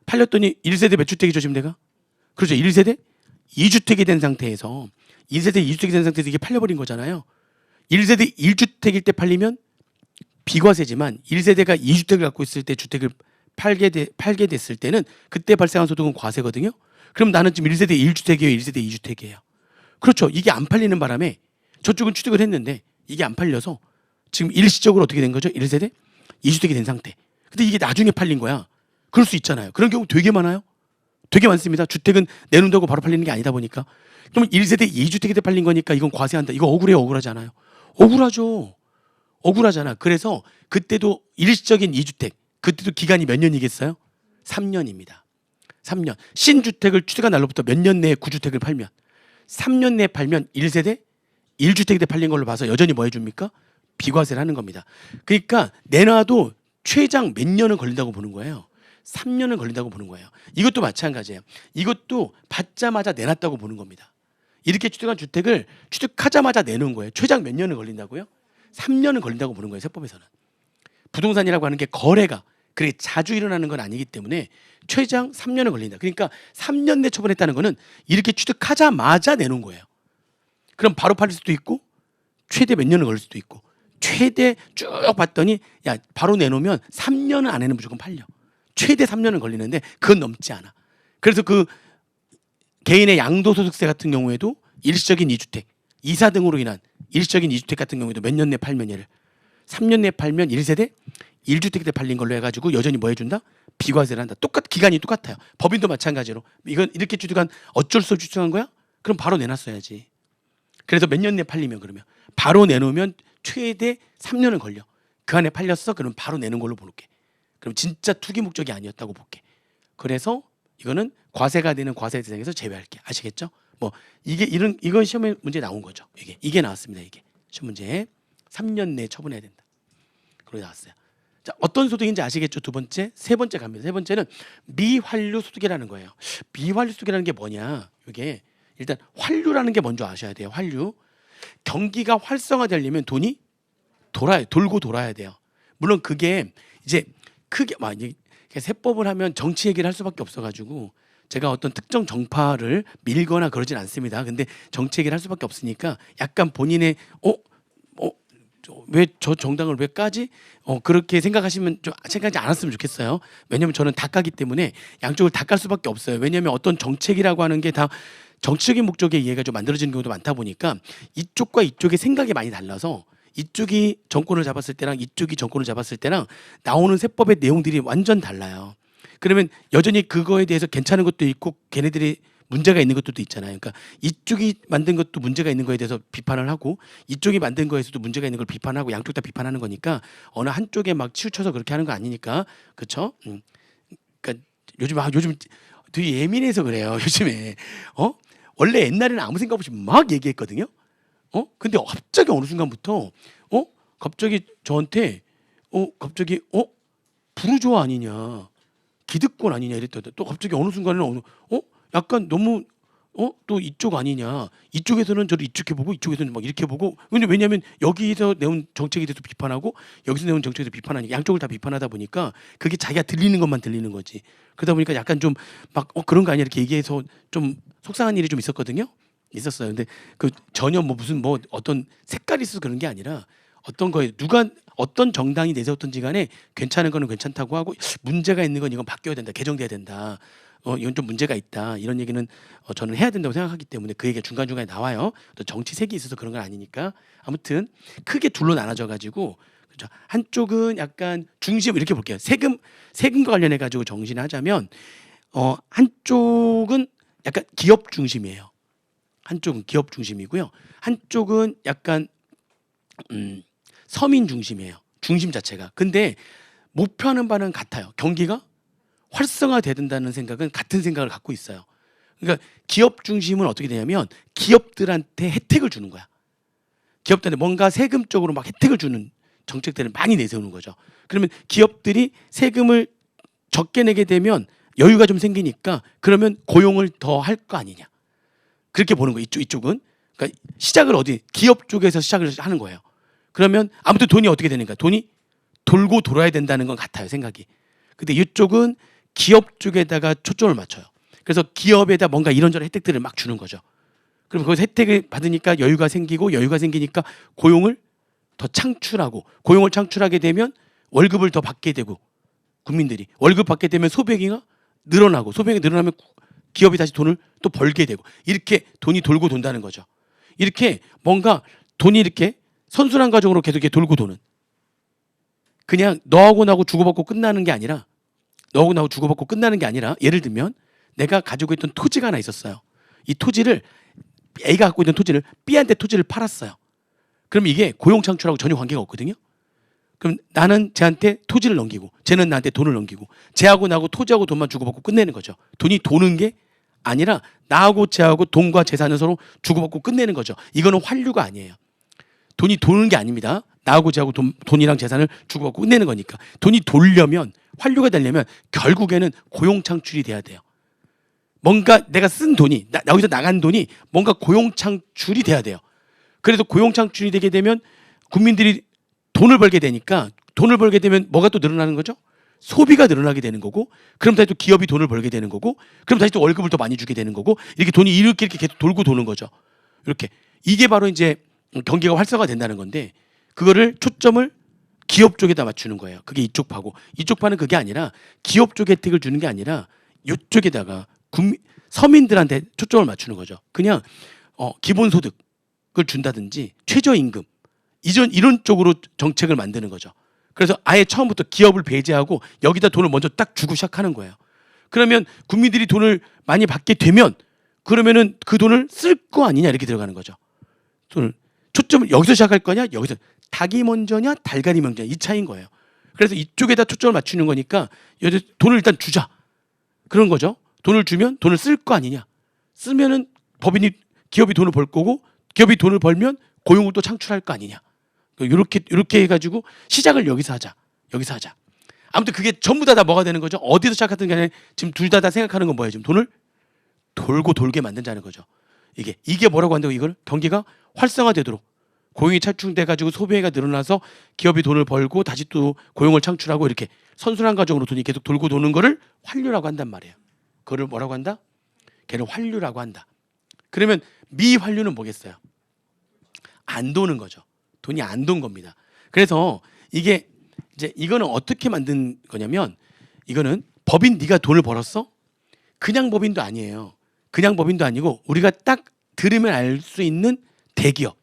팔렸더니 1세대 몇 주택이죠 지금 내가? 그렇죠. 1세대 2주택이 된 상태에서 1세대 2주택이 된 상태에서 이게 팔려버린 거잖아요. 1세대 1주택일 때 팔리면 비과세지만 1세대가 2주택을 갖고 있을 때 주택을 팔게 됐을 때는 그때 발생한 소득은 과세거든요. 그럼 나는 지금 1세대 1주택이에요, 1세대 2주택이에요. 그렇죠. 이게 안 팔리는 바람에 저쪽은 취득을 했는데 이게 안 팔려서 지금 일시적으로 어떻게 된 거죠? 1세대 2주택이 된 상태. 근데 이게 나중에 팔린 거야. 그럴 수 있잖아요. 그런 경우 되게 많아요. 되게 많습니다. 주택은 내놓는다고 바로 팔리는 게 아니다 보니까. 그러면 1세대 2주택이 때 팔린 거니까 이건 과세한다. 이거 억울해요, 억울하잖아요. 억울하죠. 억울하잖아. 그래서 그때도 일시적인 2주택, 그때도 기간이 몇 년이겠어요? 3년입니다. 3년. 신주택을 취득한 날로부터 몇 년 내에 구주택을 팔면 3년 내에 팔면 1세대 1주택이 때 팔린 걸로 봐서 여전히 뭐 해줍니까? 비과세를 하는 겁니다. 그러니까 내놔도 최장 몇 년은 걸린다고 보는 거예요. 3년은 걸린다고 보는 거예요. 이것도 마찬가지예요. 이것도 받자마자 내놨다고 보는 겁니다. 이렇게 취득한 주택을 취득하자마자 내놓은 거예요. 최장 몇 년은 걸린다고요? 3년은 걸린다고 보는 거예요. 세법에서는. 부동산이라고 하는 게 거래가 그렇게 자주 일어나는 건 아니기 때문에 최장 3년은 걸린다. 그러니까 3년 내 처분했다는 거는 이렇게 취득하자마자 내놓은 거예요. 그럼 바로 팔릴 수도 있고 최대 몇 년은 걸릴 수도 있고 최대 쭉 봤더니 야 바로 내놓으면 3년은 안에는 무조건 팔려. 최대 3년은 걸리는데 그건 넘지 않아. 그래서 그 개인의 양도소득세 같은 경우에도 일시적인 2주택, 이사 등으로 인한 일시적인 2주택 같은 경우에도 몇 년 내에 팔면 얘를 3년 내에 팔면 1세대 1주택 때 팔린 걸로 해가지고 여전히 뭐 해준다? 비과세를 한다. 기간이 똑같아요. 법인도 마찬가지로. 이건 이렇게 취득한 어쩔 수 없이 취득한 거야? 그럼 바로 내놨어야지. 그래서 몇 년 내에 팔리면 그러면 바로 내놓으면 최대 3년은 걸려. 그 안에 팔렸어? 그럼 바로 내는 걸로 볼게. 그럼 진짜 투기 목적이 아니었다고 볼게. 그래서 이거는 과세가 되는 과세 대상에서 제외할게. 아시겠죠? 뭐 이건 시험에 문제 나온 거죠. 이게 나왔습니다. 이게 시험 문제에 3년 내에 처분해야 된다. 그러고 나왔어요. 자, 어떤 소득인지 아시겠죠? 두 번째, 세 번째 갑니다. 세 번째는 미환류 소득이라는 거예요. 미환류 소득이라는 게 뭐냐? 이게 일단 환류라는 게 먼저 아셔야 돼요. 환류. 경기가 활성화되려면 돈이 돌고 돌아야 돼요. 물론 그게 이제 크게 이제 세법을 하면 정치 얘기를 할 수밖에 없어가지고 제가 어떤 특정 정파를 밀거나 그러진 않습니다. 근데 정치 얘기를 할 수밖에 없으니까 약간 본인의 왜 저 정당을 왜 까지? 그렇게 생각하시면 좀 생각하지 않았으면 좋겠어요. 왜냐하면 저는 다 까기 때문에 양쪽을 다 깔 수밖에 없어요. 왜냐하면 어떤 정책이라고 하는 게 다 정치적인 목적에 의해 좀 만들어지는 경우도 많다 보니까 이쪽과 이쪽의 생각이 많이 달라서 이쪽이 정권을 잡았을 때랑 이쪽이 정권을 잡았을 때랑 나오는 세법의 내용들이 완전 달라요. 그러면 여전히 그거에 대해서 괜찮은 것도 있고 걔네들이 문제가 있는 것들도 있잖아요. 그러니까 이쪽이 만든 것도 문제가 있는 거에 대해서 비판을 하고 이쪽이 만든 거에서도 문제가 있는 걸 비판하고 양쪽 다 비판하는 거니까 어느 한쪽에 막 치우쳐서 그렇게 하는 거 아니니까 그렇죠? 그러니까 요즘 되게 예민해서 그래요. 요즘에 원래 옛날에는 아무 생각 없이 막 얘기했거든요. 근데 갑자기 어느 순간부터 갑자기 저한테 갑자기 부르주아 아니냐 기득권 아니냐 이랬더니 또 갑자기 어느 순간에는 약간 너무 또 이쪽 아니냐 이쪽에서는 저를 이쪽해 보고 이쪽에서는 막 이렇게 보고 근데 왜냐하면 여기서 내온 정책에 대해서 비판하고 여기서 내온 정책에 대해서 비판하니까 양쪽을 다 비판하다 보니까 그게 자기가 들리는 것만 들리는 거지. 그러다 보니까 약간 좀 막 그런 거 아니야 이렇게 얘기해서 좀 속상한 일이 좀 있었어요. 근데 그 전혀 무슨 어떤 색깔이 있어서 그런 게 아니라 어떤 거에 누가 어떤 정당이 내세웠든지 간에 괜찮은 거는 괜찮다고 하고 문제가 있는 건 이건 바뀌어야 된다. 개정돼야 된다. 이건 좀 문제가 있다. 이런 얘기는 저는 해야 된다고 생각하기 때문에 그 얘기가 중간중간에 나와요. 또 정치색이 있어서 그런 건 아니니까. 아무튼 크게 둘로 나눠져 가지고 그렇죠. 한쪽은 약간 중심 이렇게 볼게요. 세금과 관련해 가지고 정신을 하자면 한쪽은 약간 기업 중심이에요. 한쪽은 기업 중심이고요. 한쪽은 약간 서민 중심이에요. 중심 자체가. 근데 목표하는 바는 같아요. 경기가 활성화돼야 된다는 생각은 같은 생각을 갖고 있어요. 그러니까 기업 중심은 어떻게 되냐면 기업들한테 혜택을 주는 거야. 기업들한테 뭔가 세금적으로 막 혜택을 주는 정책들을 많이 내세우는 거죠. 그러면 기업들이 세금을 적게 내게 되면 여유가 좀 생기니까 그러면 고용을 더 할 거 아니냐. 그렇게 보는 거예요. 이쪽은. 그러니까 시작을 기업 쪽에서 시작을 하는 거예요. 그러면 아무튼 돈이 어떻게 되는가? 돈이 돌고 돌아야 된다는 건 같아요, 생각이. 근데 이쪽은 기업 쪽에다가 초점을 맞춰요. 그래서 기업에다 뭔가 이런저런 혜택들을 막 주는 거죠. 그럼 거기서 혜택을 받으니까 여유가 생기니까 고용을 더 창출하고 고용을 창출하게 되면 월급을 더 받게 되고 국민들이 월급 받게 되면 소비가 늘어나고 소비가 늘어나면 기업이 다시 돈을 또 벌게 되고 이렇게 돈이 돌고 돈다는 거죠. 이렇게 뭔가 돈이 이렇게 선순환 과정으로 계속 이렇게 돌고 도는 그냥 너하고 나하고 주고받고 끝나는 게 아니라 예를 들면 내가 가지고 있던 토지가 하나 있었어요. 이 토지를 A가 갖고 있는 토지를 B한테 토지를 팔았어요. 그럼 이게 고용 창출하고 전혀 관계가 없거든요. 그럼 나는 쟤한테 토지를 넘기고 쟤는 나한테 돈을 넘기고 쟤하고 나하고 토지하고 돈만 주고받고 끝내는 거죠. 돈이 도는 게 아니라 나하고 쟤하고 돈과 재산을 서로 주고받고 끝내는 거죠. 이거는 환류가 아니에요. 돈이 도는 게 아닙니다. 나하고 쟤하고 돈이랑 재산을 주고받고 끝내는 거니까. 돈이 돌려면 환류가 되려면 결국에는 고용 창출이 돼야 돼요. 뭔가 내가 쓴 돈이 여기서 나간 돈이 뭔가 고용 창출이 돼야 돼요. 그래서 고용 창출이 되게 되면 국민들이 돈을 벌게 되니까 돈을 벌게 되면 뭐가 또 늘어나는 거죠? 소비가 늘어나게 되는 거고 그럼 다시 또 기업이 돈을 벌게 되는 거고 그럼 다시 또 월급을 더 많이 주게 되는 거고 이렇게 돈이 이렇게 계속 돌고 도는 거죠. 이렇게 이게 바로 이제 경기가 활성화된다는 건데 그거를 초점을 기업 쪽에다 맞추는 거예요. 그게 이쪽 파고 이쪽 파는 그게 아니라 기업 쪽 혜택을 주는 게 아니라 이쪽에다가 서민들한테 초점을 맞추는 거죠. 그냥 기본소득을 준다든지 최저임금 이런 쪽으로 정책을 만드는 거죠. 그래서 아예 처음부터 기업을 배제하고 여기다 돈을 먼저 딱 주고 시작하는 거예요. 그러면 국민들이 돈을 많이 받게 되면 그러면은 그 돈을 쓸 거 아니냐 이렇게 들어가는 거죠. 돈을 초점을 여기서 시작할 거냐 여기서 닭이 먼저냐 달걀이 먼저냐 이 차이인 거예요. 그래서 이쪽에다 초점을 맞추는 거니까 여기 돈을 일단 주자 그런 거죠. 돈을 주면 돈을 쓸 거 아니냐. 쓰면은 기업이 돈을 벌 거고 기업이 돈을 벌면 고용을 또 창출할 거 아니냐. 이렇게 해가지고 시작을 여기서 하자. 아무튼 그게 전부 다 뭐가 되는 거죠? 어디서 시작하든 간에 지금 둘 다 생각하는 건 뭐예요? 지금 돈을 돌고 돌게 만든다는 거죠. 이게 뭐라고 한다고 이걸 경기가 활성화되도록 고용이 창출돼가지고 소비가 늘어나서 기업이 돈을 벌고 다시 또 고용을 창출하고 이렇게 선순환 과정으로 돈이 계속 돌고 도는 거를 환류라고 한단 말이에요. 그거를 뭐라고 한다? 걔를 환류라고 한다. 그러면 미환류는 뭐겠어요? 안 도는 거죠. 돈이 안 돈 겁니다. 그래서 이거는 어떻게 만든 거냐면 이거는 법인 네가 돈을 벌었어? 그냥 법인도 아니에요. 그냥 법인도 아니고 우리가 딱 들으면 알 수 있는 대기업.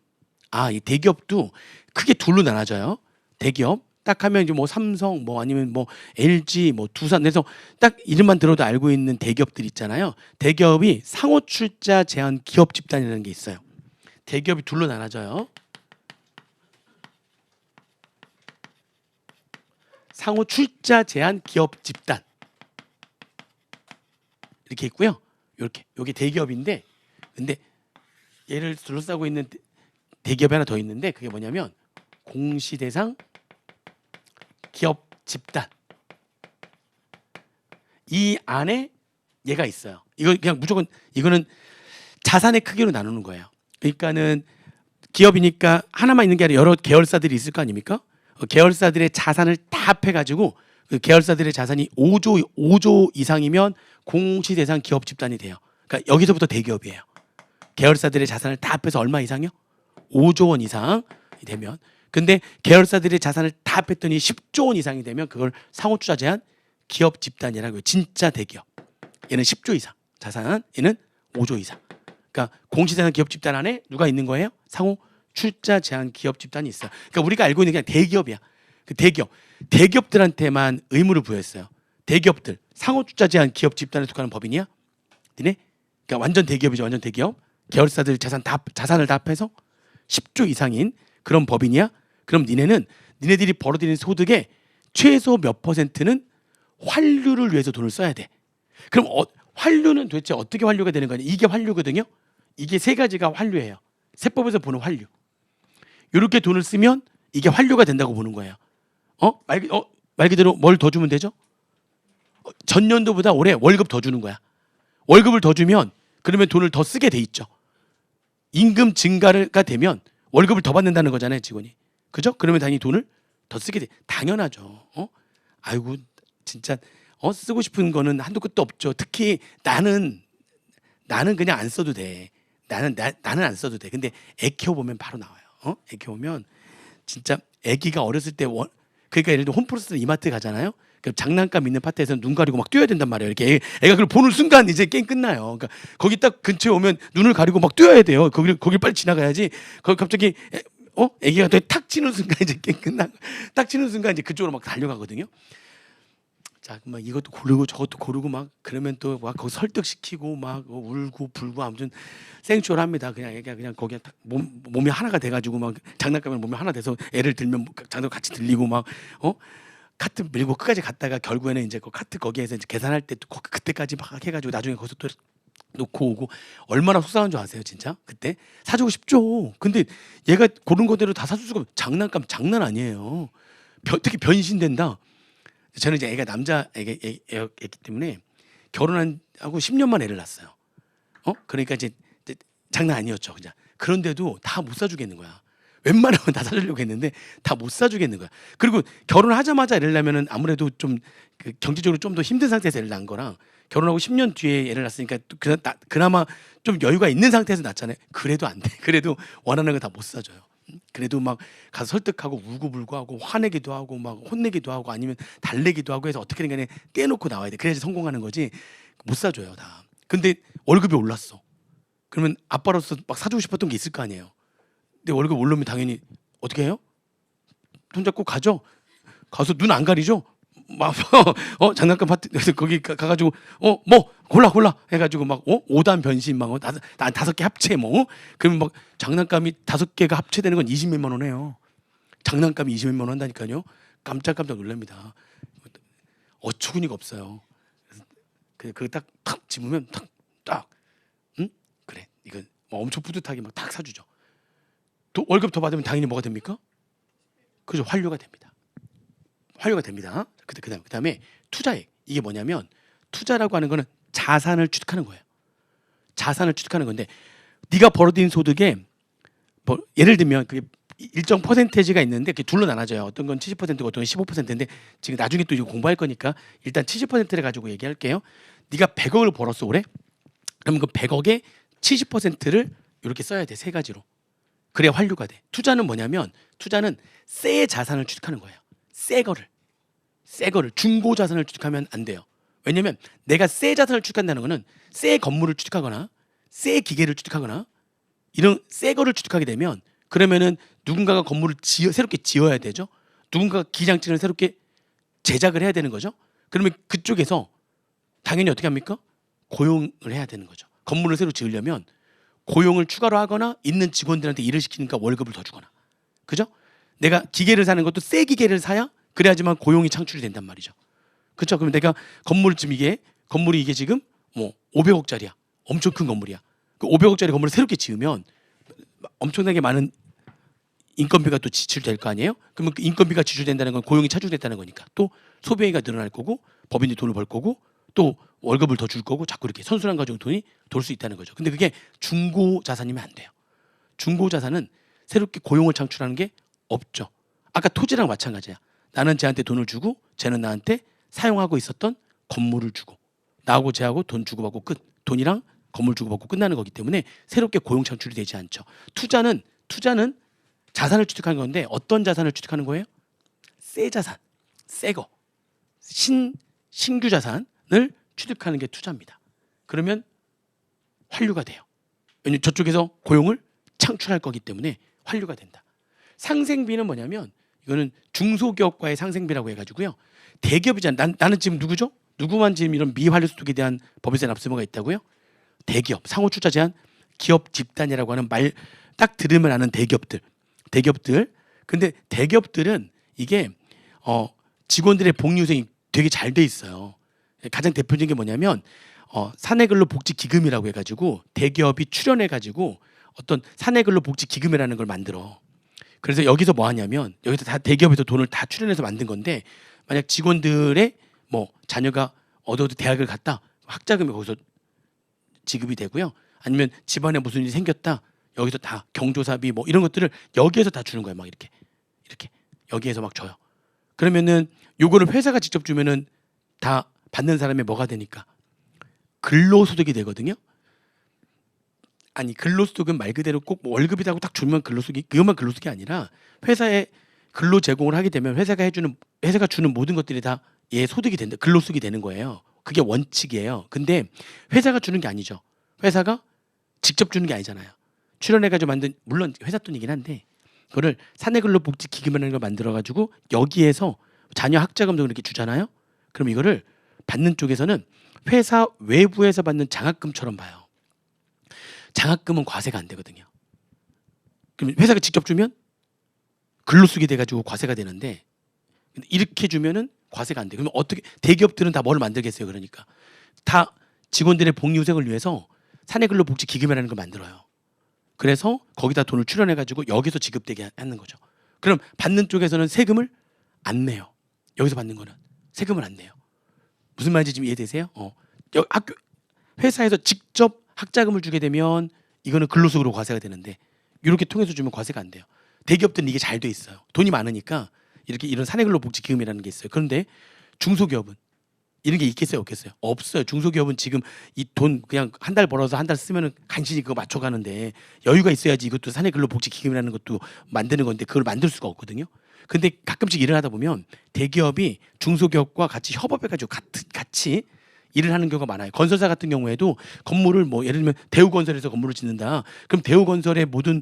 이 대기업도 크게 둘로 나눠져요. 대기업, 딱 하면 이제 뭐 삼성 뭐 아니면 뭐 LG 뭐 두산, 그래서 딱 이름만 들어도 알고 있는 대기업들 있잖아요. 대기업이 상호 출자 제한 기업 집단이라는 게 있어요. 대기업이 둘로 나눠져요. 상호 출자 제한 기업 집단 이렇게 있고요. 이렇게 여기 대기업인데, 근데 얘를 둘러싸고 있는 대기업이 하나 더 있는데 그게 뭐냐면 공시대상 기업 집단. 이 안에 얘가 있어요. 이거 그냥 무조건 이거는 자산의 크기로 나누는 거예요. 그러니까는 기업이니까 하나만 있는 게 아니라 여러 계열사들이 있을 거 아닙니까? 계열사들의 자산을 다 합해가지고 그 계열사들의 자산이 5조 이상이면 공시대상 기업 집단이 돼요. 그러니까 여기서부터 대기업이에요. 계열사들의 자산을 다 합해서 얼마 이상이요? 5조 원 이상이 되면. 근데 계열사들의 자산을 다 합했더니 10조 원 이상이 되면 그걸 상호투자 제한 기업 집단이라고요. 진짜 대기업. 얘는 10조 이상 자산, 얘는 5조 이상. 그러니까 공시대상 기업 집단 안에 누가 있는 거예요? 상호 출자 제한 기업 집단이 있어요. 그러니까 우리가 알고 있는 게 대기업이야. 그 대기업들한테만 의무를 부여했어요. 대기업들 상호 출자 제한 기업 집단에 속하는 법인이야? 니네? 그러니까 완전 대기업이죠. 완전 대기업. 계열사들 자산을 다 합해서 10조 이상인 그런 법인이야? 그럼 니네들이 벌어들이는 소득의 최소 몇 %는 환류를 위해서 돈을 써야 돼. 그럼 환류는 도대체 어떻게 환류가 되는 거냐? 이게 환류거든요. 이게 세 가지가 환류예요. 세법에서 보는 환류. 이렇게 돈을 쓰면 이게 환류가 된다고 보는 거예요. 말 그대로 뭘 더 주면 되죠? 전년도보다 올해 월급 더 주는 거야. 월급을 더 주면 그러면 돈을 더 쓰게 돼 있죠. 임금 증가가 되면 월급을 더 받는다는 거잖아요, 직원이. 그죠? 그러면 당연히 돈을 더 쓰게 돼. 당연하죠. 아이고 진짜 쓰고 싶은 거는 한도 끝도 없죠. 특히 나는 그냥 안 써도 돼. 나는 안 써도 돼. 근데 애 키워보면 바로 나와요. 애 키워보면 진짜 애기가 어렸을 때 그러니까 예를 들어 홈플러스 이마트 가잖아요. 그 장난감 있는 파트에서는 눈 가리고 막 뛰어야 된단 말이에요. 이렇게 애가 그걸 보는 순간 이제 게임 끝나요. 그러니까 거기 딱 근처에 오면 눈을 가리고 막 뛰어야 돼요. 거길 빨리 지나가야지. 거기 갑자기 애기가 탁 치는 순간 이제 게임 끝나. 딱 치는 순간 이제 그쪽으로 막 달려가거든요. 자, 막 이것도 고르고 저것도 고르고 막 그러면 또 막 거기 설득시키고 막 울고 불고 아무튼 생쇼합니다. 그냥 애가 그냥 거기에 딱 몸이 하나가 돼가지고 막 장난감에 몸이 하나 돼서 애를 들면 장난감 같이 들리고 막 카트 밀고 끝까지 갔다가 결국에는 이제 그 카트 거기에서 이제 계산할 때 또 그때까지 막 해가지고 나중에 거기서 또 놓고 오고 얼마나 속상한 줄 아세요, 진짜? 그때 사주고 싶죠. 근데 얘가 고른 거대로 다 사줄 수가 장난감 장난 아니에요. 특히 변신된다. 저는 이제 애가 남자애기 때문에 결혼하고 10년 만에 애를 낳았어요. 그러니까 이제 장난 아니었죠, 그냥. 그런데도 다 못 사주겠는 거야. 웬만하면 다 사주려고 했는데 다 못 사주겠는 거야. 그리고 결혼하자마자 애를 낳으면은 아무래도 좀 그 경제적으로 좀 더 힘든 상태에서 애를 낳은 거랑 결혼하고 10년 뒤에 애를 낳았으니까 그나마 좀 여유가 있는 상태에서 낳잖아요. 그래도 안 돼. 그래도 원하는 거 다 못 사줘요. 그래도 막 가서 설득하고 울고불고 하고 화내기도 하고 막 혼내기도 하고 아니면 달래기도 하고 해서 어떻게든 간에 떼놓고 나와야 돼. 그래야지 성공하는 거지. 못 사줘요 다. 근데 월급이 올랐어. 그러면 아빠로서 막 사주고 싶었던 게 있을 거 아니에요. 근데 월급 올르면 당연히 어떻게 해요? 손 잡고 가죠. 가서 눈 안 가리죠. 막 장난감 파트 거기 가가지고 뭐 골라 해가지고 막 5단 변신 막 다섯 개 합체 뭐 그러면 막 장난감이 5개가 합체되는 건 20몇만 원 해요. 장난감이 20몇만 원 한다니까요. 깜짝깜짝 놀랍니다. 어처구니가 없어요. 그 딱 집으면 딱 그래 이거 뭐 엄청 뿌듯하게 막 딱 사주죠. 또 월급 더 받으면 당연히 뭐가 됩니까? 그죠, 환류가 됩니다. 환류가 됩니다. 그다음에 투자액. 이게 뭐냐면 투자라고 하는 거는 자산을 취득하는 거예요. 자산을 취득하는 건데 네가 벌어들인 소득에 뭐 예를 들면 그게 일정 퍼센테이지가 있는데 그게 둘로 나눠져요. 어떤 건 70%고 어떤 건 15%인데 지금 나중에 또 이거 공부할 거니까 일단 70%를 가지고 얘기할게요. 네가 100억을 벌었어 올해. 그러면 그 100억의 70%를 이렇게 써야 돼. 세 가지로. 그래야 환류가 돼. 투자는 뭐냐면 투자는 새 자산을 취득하는 거예요. 새 거를 중고 자산을 취득하면 안 돼요. 왜냐면 내가 새 자산을 취득한다는 거는 새 건물을 취득하거나 새 기계를 취득하거나 이런 새 거를 취득하게 되면 그러면은 누군가가 건물을 새롭게 지어야 되죠. 누군가 기장증을 새롭게 제작을 해야 되는 거죠. 그러면 그쪽에서 당연히 어떻게 합니까? 고용을 해야 되는 거죠. 건물을 새로 지으려면 고용을 추가로 하거나 있는 직원들한테 일을 시키니까 월급을 더 주거나. 그죠? 내가 기계를 사는 것도 새 기계를 사야 그래야지만 고용이 창출이 된단 말이죠. 그렇죠? 그럼 내가 건물이 이게 지금 뭐 500억짜리야. 엄청 큰 건물이야. 그 500억짜리 건물을 새롭게 지으면 엄청나게 많은 인건비가 또 지출될 거 아니에요? 그러면 그 인건비가 지출된다는 건 고용이 창출됐다는 거니까 또 소비가 늘어날 거고 법인들이 돈을 벌 거고 또 월급을 더 줄 거고 자꾸 이렇게 선순환 가지고 돈이 돌 수 있다는 거죠. 근데 그게 중고 자산이면 안 돼요. 중고 자산은 새롭게 고용을 창출하는 게 없죠. 아까 토지랑 마찬가지야. 나는 쟤한테 돈을 주고 쟤는 나한테 사용하고 있었던 건물을 주고 나하고 쟤하고 돈 주고받고 끝. 돈이랑 건물 주고받고 끝나는 거기 때문에 새롭게 고용 창출이 되지 않죠. 투자는 자산을 취득하는 건데 어떤 자산을 취득하는 거예요? 새 자산, 새 거, 신규 자산을 취득하는 게 투자입니다. 그러면 환류가 돼요. 왜냐하면 저쪽에서 고용을 창출할 거기 때문에 환류가 된다. 상생비는 뭐냐면 이거는 중소기업과의 상생비라고 해가지고요. 대기업이잖아. 나는 지금 누구죠? 누구만 지금 이런 미환류 소득에 대한 법인세 납세의무가 있다고요? 대기업, 상호출자 제한 기업 집단이라고 하는 말 딱 들으면 아는 대기업들. 근데 대기업들은 이게 직원들의 복리후생이 되게 잘 돼 있어요. 가장 대표적인 게 뭐냐면 사내근로복지기금이라고 해가지고 대기업이 출연해가지고 어떤 사내근로복지기금이라는 걸 만들어. 그래서 여기서 뭐 하냐면 여기서 다 대기업에서 돈을 다 출연해서 만든 건데 만약 직원들의 뭐 자녀가 어디 대학을 갔다 학자금이 거기서 지급이 되고요. 아니면 집안에 무슨 일이 생겼다 여기서 다 경조사비 뭐 이런 것들을 여기에서 다 주는 거예요. 막 이렇게 여기에서 막 줘요. 그러면은 요거를 회사가 직접 주면은 다 받는 사람이 뭐가 되니까 근로소득이 되거든요. 아니 근로소득은 말 그대로 꼭 뭐 월급이라고 딱 주면 근로소득이 그것만 근로소득이 아니라 회사에 근로 제공을 하게 되면 회사가 주는 모든 것들이 다 얘 소득이 된다. 근로소득이 되는 거예요. 그게 원칙이에요. 근데 회사가 주는 게 아니죠. 회사가 직접 주는 게 아니잖아요. 출연해가지고 만든 물론 회사 돈이긴 한데 그거를 사내근로복지기금이라는 걸 만들어가지고 여기에서 자녀 학자금도 이렇게 주잖아요. 그럼 이거를 받는 쪽에서는 회사 외부에서 받는 장학금처럼 봐요. 장학금은 과세가 안 되거든요. 그럼 회사가 직접 주면 근로소득이 돼가지고 과세가 되는데 이렇게 주면은 과세가 안 돼. 그러면 어떻게 대기업들은 다 뭘 만들겠어요? 그러니까 다 직원들의 복리후생을 위해서 사내근로복지기금이라는 걸 만들어요. 그래서 거기다 돈을 출연해가지고 여기서 지급되게 하는 거죠. 그럼 받는 쪽에서는 세금을 안 내요. 여기서 받는 거는 세금을 안 내요. 무슨 말인지 지금 이해되세요? 회사에서 직접 학자금을 주게 되면 이거는 근로소득으로 과세가 되는데 이렇게 통해서 주면 과세가 안 돼요. 대기업들은 이게 잘 돼 있어요. 돈이 많으니까 이렇게 이런 사내근로복지기금이라는 게 있어요. 그런데 중소기업은 이런 게 있겠어요, 없겠어요? 없어요. 중소기업은 지금 이 돈 그냥 한 달 벌어서 한 달 쓰면은 간신히 그거 맞춰가는데 여유가 있어야지 이것도 사내근로복지기금이라는 것도 만드는 건데 그걸 만들 수가 없거든요. 근데 가끔씩 일을 하다 보면 대기업이 중소기업과 같이 협업해가지고 같이 일을 하는 경우가 많아요. 건설사 같은 경우에도 건물을 뭐 예를 들면 대우건설에서 건물을 짓는다. 그럼 대우건설이 모든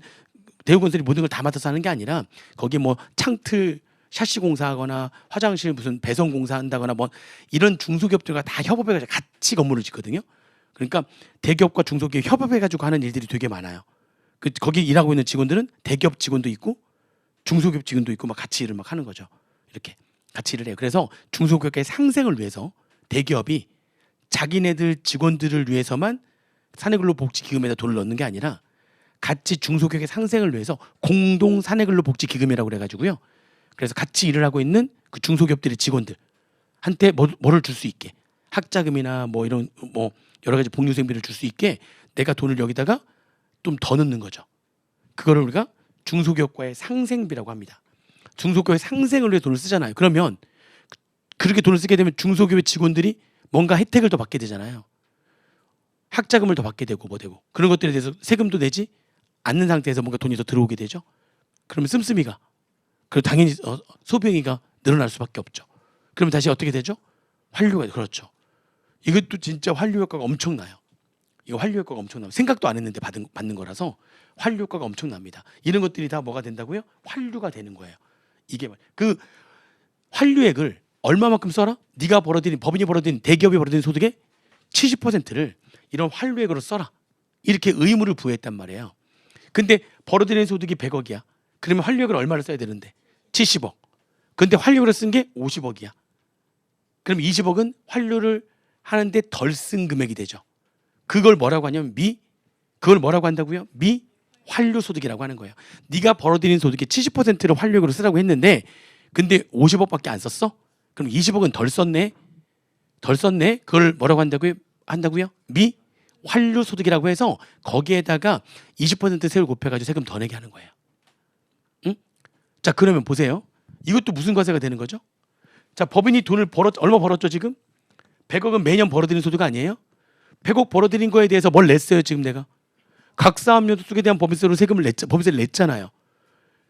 걸 다 맡아서 하는 게 아니라 거기 뭐 창틀 샤시 공사하거나 화장실 무슨 배선 공사한다거나 뭐 이런 중소기업들과 다 협업해가지고 같이 건물을 짓거든요. 그러니까 대기업과 중소기업 협업해가지고 하는 일들이 되게 많아요. 거기 일하고 있는 직원들은 대기업 직원도 있고 중소기업 직원도 있고 막 같이 일을 막 하는 거죠. 이렇게 같이 일을 해요. 그래서 중소기업의 상생을 위해서 대기업이 자기네들 직원들을 위해서만 사내근로복지기금에다 돈을 넣는 게 아니라 같이 중소기업의 상생을 위해서 공동 사내근로복지기금이라고 그래가지고요. 그래서 같이 일을 하고 있는 그 중소기업들의 직원들한테 뭐를 줄 수 있게 학자금이나 뭐 이런 뭐 여러 가지 복리후생비를 줄 수 있게 내가 돈을 여기다가 좀 더 넣는 거죠. 그거를 우리가 중소기업과의 상생비라고 합니다. 중소기업의 상생을 위해 돈을 쓰잖아요. 그러면 그렇게 돈을 쓰게 되면 중소기업의 직원들이 뭔가 혜택을 더 받게 되잖아요. 학자금을 더 받게 되고 뭐 되고 그런 것들에 대해서 세금도 내지 않는 상태에서 뭔가 돈이 더 들어오게 되죠. 그러면 씀씀이가 그리고 당연히 소비행위가 늘어날 수밖에 없죠. 그러면 다시 어떻게 되죠? 환류가 그렇죠. 이것도 진짜 환류 효과가 엄청나요. 이거 환류 효과가 엄청나요. 생각도 안 했는데 받는 거라서 환류 효과가 엄청납니다. 이런 것들이 다 뭐가 된다고요? 환류가 되는 거예요. 이게 그 환류액을 얼마만큼 써라? 네가 벌어들인 법인이 벌어들인 대기업이 벌어들인 소득의 70%를 이런 환류액으로 써라. 이렇게 의무를 부여했단 말이에요. 근데 벌어들인 소득이 100억이야. 그러면 환류액을 얼마를 써야 되는데? 70억. 근데 환류액으로 쓴 게 50억이야. 그럼 20억은 환류를 하는데 덜 쓴 금액이 되죠. 그걸 뭐라고 하냐면 그걸 뭐라고 한다고요? 환류 소득이라고 하는 거예요. 네가 벌어들인 소득의 70%를 환류액으로 쓰라고 했는데 근데 50억밖에 안 썼어? 그럼 20억은 덜 썼네. 그걸 뭐라고 한다고요? 환류 소득이라고 해서 거기에다가 20% 세율 곱해가지고 세금 더 내게 하는 거예요. 응? 자, 그러면 보세요. 이것도 무슨 과세가 되는 거죠? 자, 법인이 돈을 얼마 벌었죠 지금? 100억은 매년 벌어들인 소득 아니에요? 100억 벌어들인 거에 대해서 뭘 냈어요 지금 내가? 각 사업용 소득에 대한 법인세로 법인세를 냈잖아요.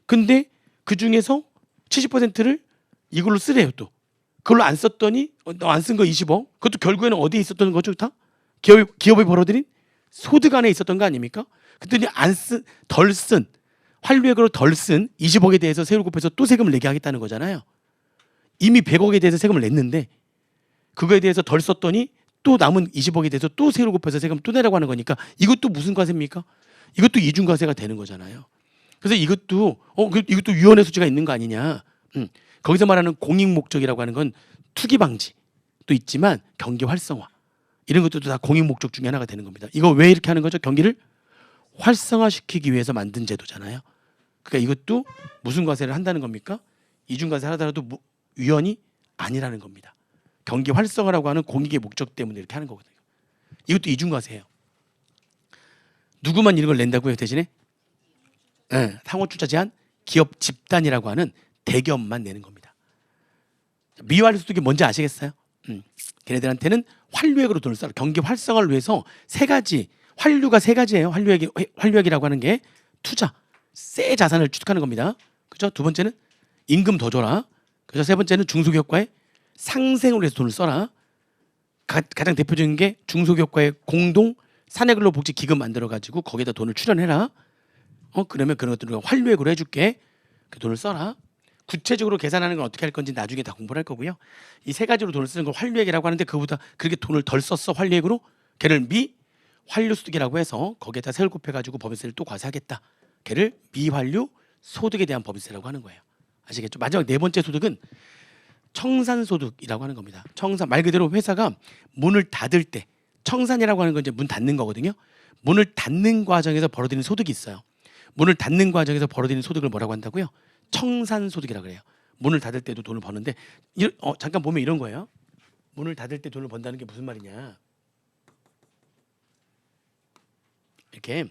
근데 그 중에서 70%를 이걸로 쓰래요 또. 그걸로 안 썼더니 안 쓴 거 20억. 그것도 결국에는 어디에 있었던 거죠 다? 기업이 벌어들인 소득 안에 있었던 거 아닙니까? 그랬더니 덜 쓴 환류액으로 덜 쓴 20억에 대해서 세율 곱해서 또 세금을 내게 하겠다는 거잖아요. 이미 100억에 대해서 세금을 냈는데 그거에 대해서 덜 썼더니 또 남은 20억에 대해서 또 세율 곱해서 세금 또 내라고 하는 거니까 이것도 무슨 과세입니까? 이것도 이중과세가 되는 거잖아요. 그래서 이것도 위헌의 소지가 있는 거 아니냐. 거기서 말하는 공익 목적이라고 하는 건 투기 방지도 있지만 경기 활성화 이런 것들도 다 공익 목적 중에 하나가 되는 겁니다. 이거 왜 이렇게 하는 거죠? 경기를 활성화시키기 위해서 만든 제도잖아요. 그러니까 이것도 무슨 과세를 한다는 겁니까? 이중과세 하더라도 위헌이 아니라는 겁니다. 경기 활성화라고 하는 공익의 목적 때문에 이렇게 하는 거거든요. 이것도 이중과세예요. 누구만 이런 걸 낸다고요 대신에? 네, 상호출자 제한 기업 집단이라고 하는 대기업만 내는 겁니다. 미환류 소득이 뭔지 아시겠어요? 걔네들한테는 환류액으로 돈을 써라. 경기 활성화를 위해서 세 가지 환류가 세 가지예요. 환류액이라고 하는 게 투자, 새 자산을 취득하는 겁니다. 그죠? 두 번째는 임금 더 줘라. 그죠? 세 번째는 중소기업과의 상생을 위해서 돈을 써라. 가장 대표적인 게 중소기업과의 공동 사내근로복지기금 만들어 가지고 거기에다 돈을 출연해라. 그러면 그런 것들을 환류액으로 해줄게. 그 돈을 써라. 구체적으로 계산하는 건 어떻게 할 건지 나중에 다 공부를 할 거고요. 이 세 가지로 돈을 쓰는 걸 환류액이라고 하는데 그보다 그렇게 돈을 덜 썼어 환류액으로 걔를 미환류 소득이라고 해서 거기에다 세율 곱해가지고 법인세를 또 과세하겠다. 걔를 미환류 소득에 대한 법인세라고 하는 거예요. 아시겠죠? 마지막 네 번째 소득은 청산소득이라고 하는 겁니다. 말 그대로 회사가 문을 닫을 때 청산이라고 하는 건 이제 문 닫는 거거든요. 문을 닫는 과정에서 벌어들이는 소득이 있어요. 문을 닫는 과정에서 벌어들이는 소득을 뭐라고 한다고요? 청산소득이라고 그래요. 문을 닫을 때도 돈을 버는데 잠깐 보면 이런 거예요. 문을 닫을 때 돈을 번다는 게 무슨 말이냐. 이렇게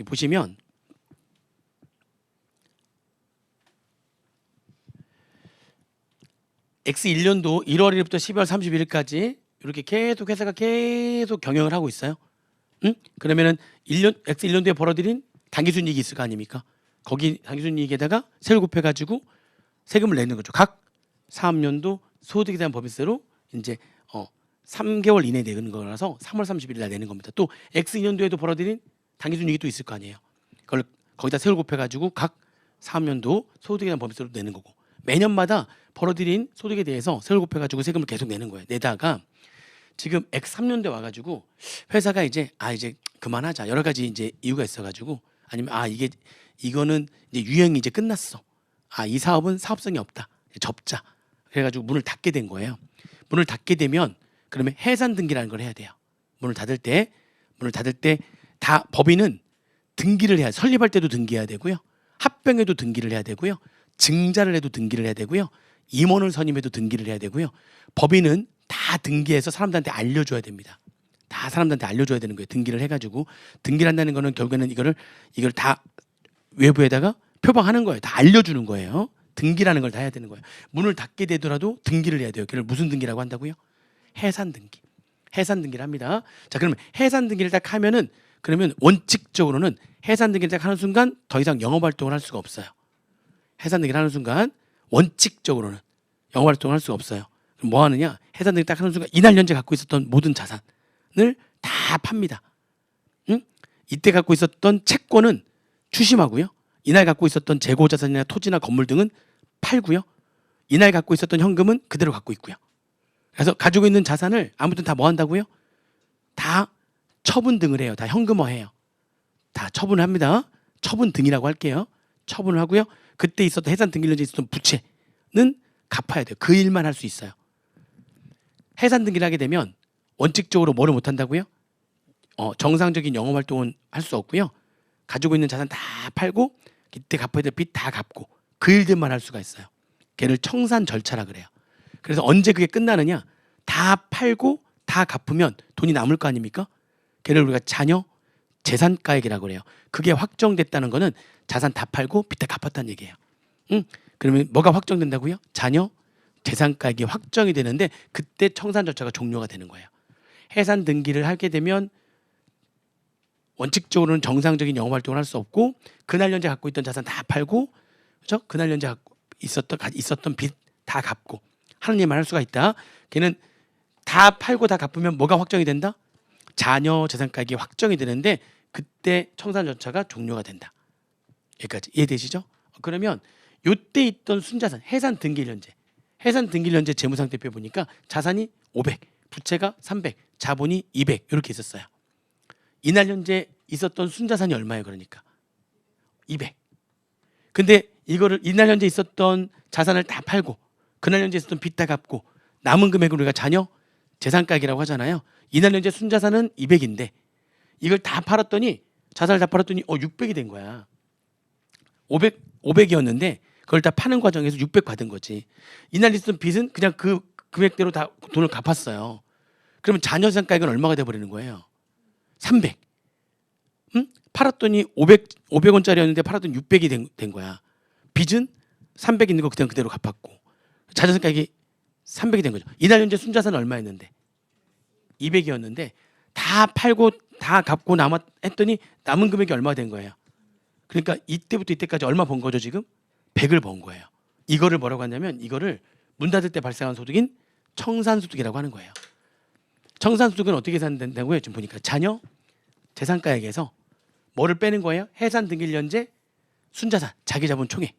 보시면 X1년도 1월 1일부터 12월 31일까지 이렇게 계속 회사가 계속 경영을 하고 있어요. 그러면은 X1년도에 벌어들인 당기순이익이 있을 거 아닙니까? 거기 당기순이익에다가 세율 곱해가지고 세금을 내는 거죠. 각 사업년도 소득에 대한 법인세로 이제 3개월 이내에 내는 거라서 3월 30일 날 내는 겁니다. 또 X2년도에도 벌어들인 당기순이익이 또 있을 거 아니에요. 그걸 거기다 세율 곱해가지고 각 사업년도 소득에 대한 법인세로 내는 거고 매년마다 벌어들인 소득에 대해서 세율 곱해가지고 세금을 계속 내는 거예요. 내다가 지금 X3년도에 와가지고 회사가 이제 그만하자 여러 가지 이제 이유가 있어가지고 아니면 이거는 이제 유행이 이제 끝났어. 이 사업은 사업성이 없다. 접자. 그래가지고 문을 닫게 된 거예요. 문을 닫게 되면 그러면 해산 등기라는 걸 해야 돼요. 문을 닫을 때 다 법인은 등기를 해야 설립할 때도 등기해야 되고요. 합병해도 등기를 해야 되고요. 증자를 해도 등기를 해야 되고요. 임원을 선임해도 등기를 해야 되고요. 법인은 다 등기해서 사람들한테 알려줘야 됩니다. 다 사람들한테 알려줘야 되는 거예요. 등기를 해가지고 등기를 한다는 거는 결국에는 이걸 다 외부에다가 표방하는 거예요. 다 알려주는 거예요. 등기라는 걸 다 해야 되는 거예요. 문을 닫게 되더라도 등기를 해야 돼요. 그걸 무슨 등기라고 한다고요? 해산 등기. 해산 등기를 합니다. 자, 그러면 해산 등기를 딱 하면은 그러면 원칙적으로는 해산 등기를 딱 하는 순간 더 이상 영업 활동을 할 수가 없어요. 해산 등기를 하는 순간 원칙적으로는 영업 활동을 할 수가 없어요. 그럼 뭐 하느냐? 해산 등기 딱 하는 순간 이날 현재 갖고 있었던 모든 자산을 다 팝니다. 이때 갖고 있었던 채권은 추심하고요. 이날 갖고 있었던 재고 자산이나 토지나 건물 등은 팔고요. 이날 갖고 있었던 현금은 그대로 갖고 있고요. 그래서 가지고 있는 자산을 아무튼 다 뭐 한다고요? 다 처분 등을 해요. 다 현금화해요. 다 처분을 합니다. 처분 등이라고 할게요. 처분을 하고요. 그때 있었던 해산 등기일련제에 있었던 부채는 갚아야 돼요. 그 일만 할 수 있어요. 해산 등기를 하게 되면 원칙적으로 뭐를 못 한다고요? 정상적인 영업 활동은 할 수 없고요. 가지고 있는 자산 다 팔고 그때 갚아야 될 빚 다 갚고 그 일들만 할 수가 있어요. 걔를 청산 절차라 그래요. 그래서 언제 그게 끝나느냐? 다 팔고 다 갚으면 돈이 남을 거 아닙니까? 걔를 우리가 잔여 재산가액이라고 그래요. 그게 확정됐다는 거는 자산 다 팔고 빚 다 갚았다는 얘기예요. 그러면 뭐가 확정된다고요? 잔여 재산가액이 확정이 되는데 그때 청산 절차가 종료가 되는 거예요. 해산 등기를 하게 되면 원칙적으로는 정상적인 영업 활동을 할 수 없고 그날 현재 갖고 있던 자산 다 팔고 그렇죠? 그날 현재 갖고 있었던 빚 다 갚고 하는 일만 할 수가 있다. 걔는 다 팔고 다 갚으면 뭐가 확정이 된다? 잔여 재산가액이 확정이 되는데 그때 청산 절차가 종료가 된다. 여기까지 이해되시죠? 그러면 요때 있던 순자산 해산 등기일련제 해산 등기일련제 재무상태표 보니까 자산이 500, 부채가 300, 자본이 200 이렇게 있었어요. 이날 현재 있었던 순자산이 얼마예요? 그러니까 200. 근데 이거를 이날 현재 있었던 자산을 다 팔고 그날 현재 있었던 빚 다 갚고 남은 금액을 우리가 잔여 재산가액이라고 하잖아요. 이날 현재 순자산은 200인데 이걸 다 팔았더니 자산을 다 팔았더니 600이 된 거야. 500이었는데 그걸 다 파는 과정에서 600 받은 거지. 이날 있었던 빚은 그냥 그 금액대로 다 돈을 갚았어요. 그러면 잔여 재산가액은 얼마가 돼 버리는 거예요? 300. 팔았더니 500원짜리였는데 팔았더니 600이 된 거야. 빚은 300 있는 거 그대로 갚았고 자산가액이 300이 된 거죠. 이날 현재 순자산은 얼마였는데? 200이었는데 다 팔고 다 갚고 했더니 남은 금액이 얼마 된 거예요? 그러니까 이때부터 이때까지 얼마 번 거죠 지금? 100을 번 거예요. 이거를 뭐라고 하냐면 이거를 문 닫을 때 발생한 소득인 청산소득이라고 하는 거예요. 청산소득은 어떻게 계산된다고요? 지금 보니까 잔여 재산가액에서 뭐를 빼는 거예요? 해산 등기일련제 순자산 자기자본 총액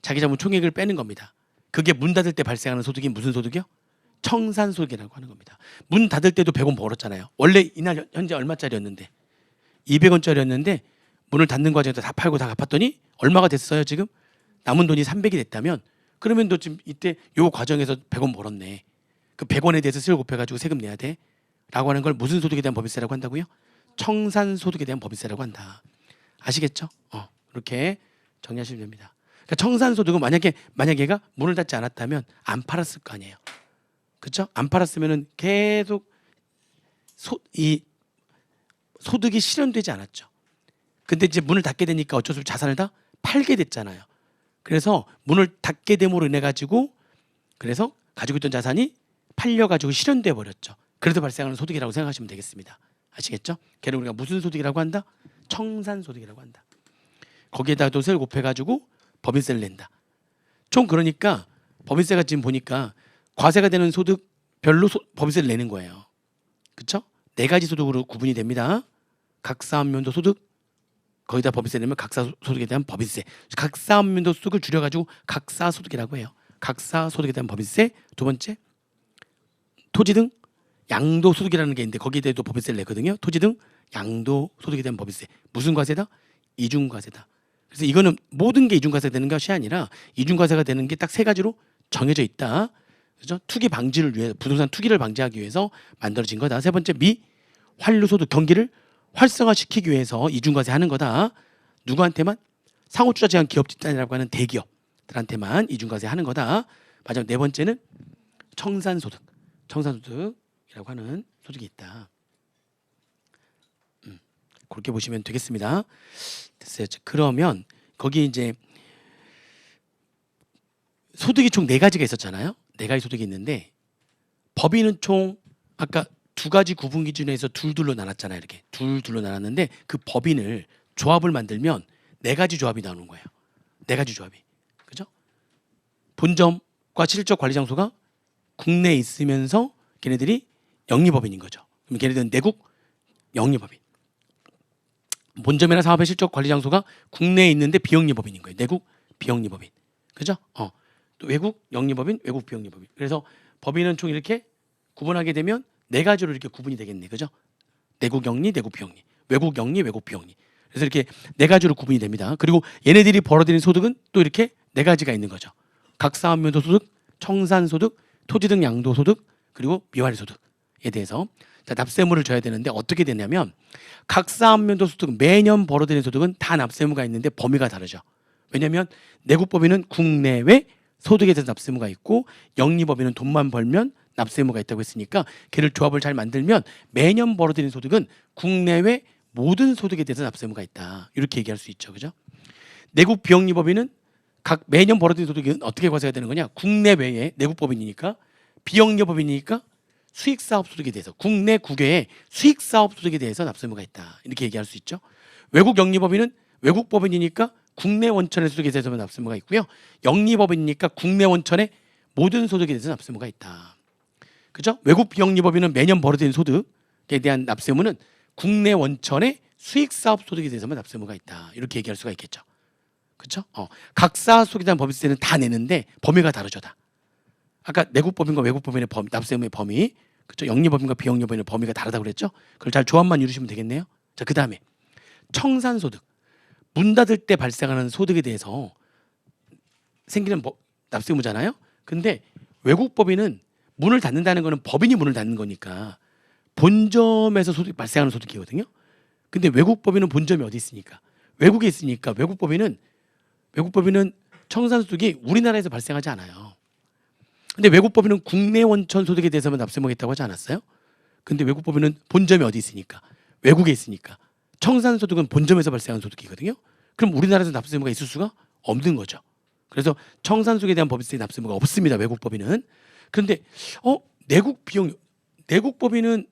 자기자본 총액을 빼는 겁니다. 그게 문 닫을 때 발생하는 소득이 무슨 소득이요? 청산소득이라고 하는 겁니다. 문 닫을 때도 100원 벌었잖아요. 원래 이날 현재 얼마짜리였는데 200원짜리였는데 문을 닫는 과정에서 다 팔고 다 갚았더니 얼마가 됐어요 지금? 남은 돈이 300이 됐다면 그러면 너 지금 이때 요 과정에서 100원 벌었네. 그 100원에 대해서 세를 곱해가지고 세금 내야 돼. 라고 하는 걸 무슨 소득에 대한 법인세라고 한다고요? 청산소득에 대한 법인세라고 한다. 아시겠죠? 이렇게 정리하시면 됩니다. 그러니까 청산소득은 만약에 얘가 문을 닫지 않았다면 안 팔았을 거 아니에요. 그렇죠? 안 팔았으면은 계속 이 소득이 실현되지 않았죠. 근데 이제 문을 닫게 되니까 어쩔 수 없이 자산을 다 팔게 됐잖아요. 그래서 문을 닫게 됨으로 인해 가지고 그래서 가지고 있던 자산이 팔려 가지고 실현돼 버렸죠. 그래서 발생하는 소득이라고 생각하시면 되겠습니다. 아시겠죠? 걔를 우리가 무슨 소득이라고 한다? 청산소득이라고 한다. 거기에다 세를 곱해가지고 법인세를 낸다. 총 그러니까 법인세가 지금 보니까 과세가 되는 소득별로 법인세를 내는 거예요. 그렇죠? 4가지 소득으로 구분이 됩니다. 각사업면도 소득 거기다 법인세 내면 각사소득에 대한 법인세. 각사업면도 소득을 줄여가지고 각사소득이라고 해요. 각사소득에 대한 법인세. 두 번째 토지 등 양도소득이라는 게 있는데 거기에 대해서 법인세를 내거든요. 토지 등 양도소득에 대한 법인세. 무슨 과세다? 이중과세다. 그래서 이거는 모든 게 이중과세가 되는 것이 아니라 이중과세가 되는 게 딱 3가지로 정해져 있다. 그렇죠? 투기 방지를 위해 부동산 투기를 방지하기 위해서 만들어진 거다. 세 번째 미환류소득 경기를 활성화시키기 위해서 이중과세 하는 거다. 누구한테만? 상호투자 제한 기업 집단이라고 하는 대기업들한테만 이중과세 하는 거다. 마지막 4번째는 청산소득이라고 하는 소득이 있다. 그렇게 보시면 되겠습니다. 됐어요. 그러면 거기 이제 소득이 총 4가지가 있었잖아요. 4가지 소득이 있는데 법인은 총 아까 2가지 구분 기준에서 둘로 나눴잖아요. 이렇게 둘로 나눴는데 그 법인을 조합을 만들면 4가지 조합이 나오는 거예요. 4가지 조합이. 그죠? 본점과 실적 관리 장소가 국내에 있으면서 걔네들이 영리법인인 거죠. 그럼 걔네들은 내국 영리법인. 본점이나 사업의 실적 관리 장소가 국내에 있는데 비영리법인인 거예요. 내국 비영리법인. 그죠? 또 또 외국 영리법인, 외국 비영리법인. 그래서 법인은 총 이렇게 구분하게 되면 네 가지로 이렇게 구분이 되겠네, 그죠? 내국 영리, 내국 비영리, 외국 영리, 외국 비영리. 그래서 이렇게 네 가지로 구분이 됩니다. 그리고 얘네들이 벌어들인 소득은 또 이렇게 네 가지가 있는 거죠. 각사업면도 소득, 청산소득, 토지 등 양도소득, 그리고 미활소득에 대해서 자, 납세무를 져야 되는데 어떻게 되냐면 각사업면도 소득 매년 벌어들인 소득은 다 납세무가 있는데 범위가 다르죠. 왜냐하면 내국법인은 국내외 소득에 대해서 납세무가 있고 영리법인은 돈만 벌면 납세무가 있다고 했으니까 걔를 조합을 잘 만들면 매년 벌어들인 소득은 국내외 모든 소득에 대해서 납세무가 있다. 이렇게 얘기할 수 있죠. 그죠? 내국 비영리법인은 각 매년 벌어들인 소득은 어떻게 과세가 되는 거냐? 국내외에 내국법인이니까 비영리법인이니까 수익사업소득에 대해서 국내 국외의 수익사업소득에 대해서 납세무가 있다. 이렇게 얘기할 수 있죠. 외국 영리법인은 외국법인이니까 국내 원천의 소득에 대해서만 납세무가 있고요. 영리법인이니까 국내 원천의 모든 소득에 대해서 납세무가 있다. 그죠? 외국 비영리법인은 매년 벌어들인 소득에 대한 납세무는 국내 원천의 수익사업 소득에 대해서만 납세무가 있다. 이렇게 얘기할 수가 있겠죠. 그렇죠? 각사 소득에 대한 법인세는 다 내는데 범위가 다르죠. 다. 아까 내국법인과 외국법인의 납세무의 범위, 그렇죠? 영리법인과 비영리법인의 범위가 다르다고 그랬죠? 그걸 잘 조합만 이루시면 되겠네요. 자, 그다음에 청산소득. 문 닫을 때 발생하는 소득에 대해서 생기는 납세무잖아요. 근데 외국법인은 문을 닫는다는 거는 법인이 문을 닫는 거니까 본점에서 발생하는 소득이거든요. 근데 외국법인은 본점이 어디 있으니까? 외국에 있으니까 외국법인은 청산소득이 우리나라에서 발생하지 않아요. 근데 외국법인은 국내 원천 소득에 대해서만 납세무가 있다고 하지 않았어요? 근데 외국법인은 본점이 어디 있으니까? 외국에 있으니까. 청산소득은 본점에서 발생하는 소득이거든요. 그럼 우리나라에서 납세무가 있을 수가 없는 거죠. 그래서 청산소득에 대한 법인세 납세무가 없습니다. 외국법인은. 그런데 내국법인은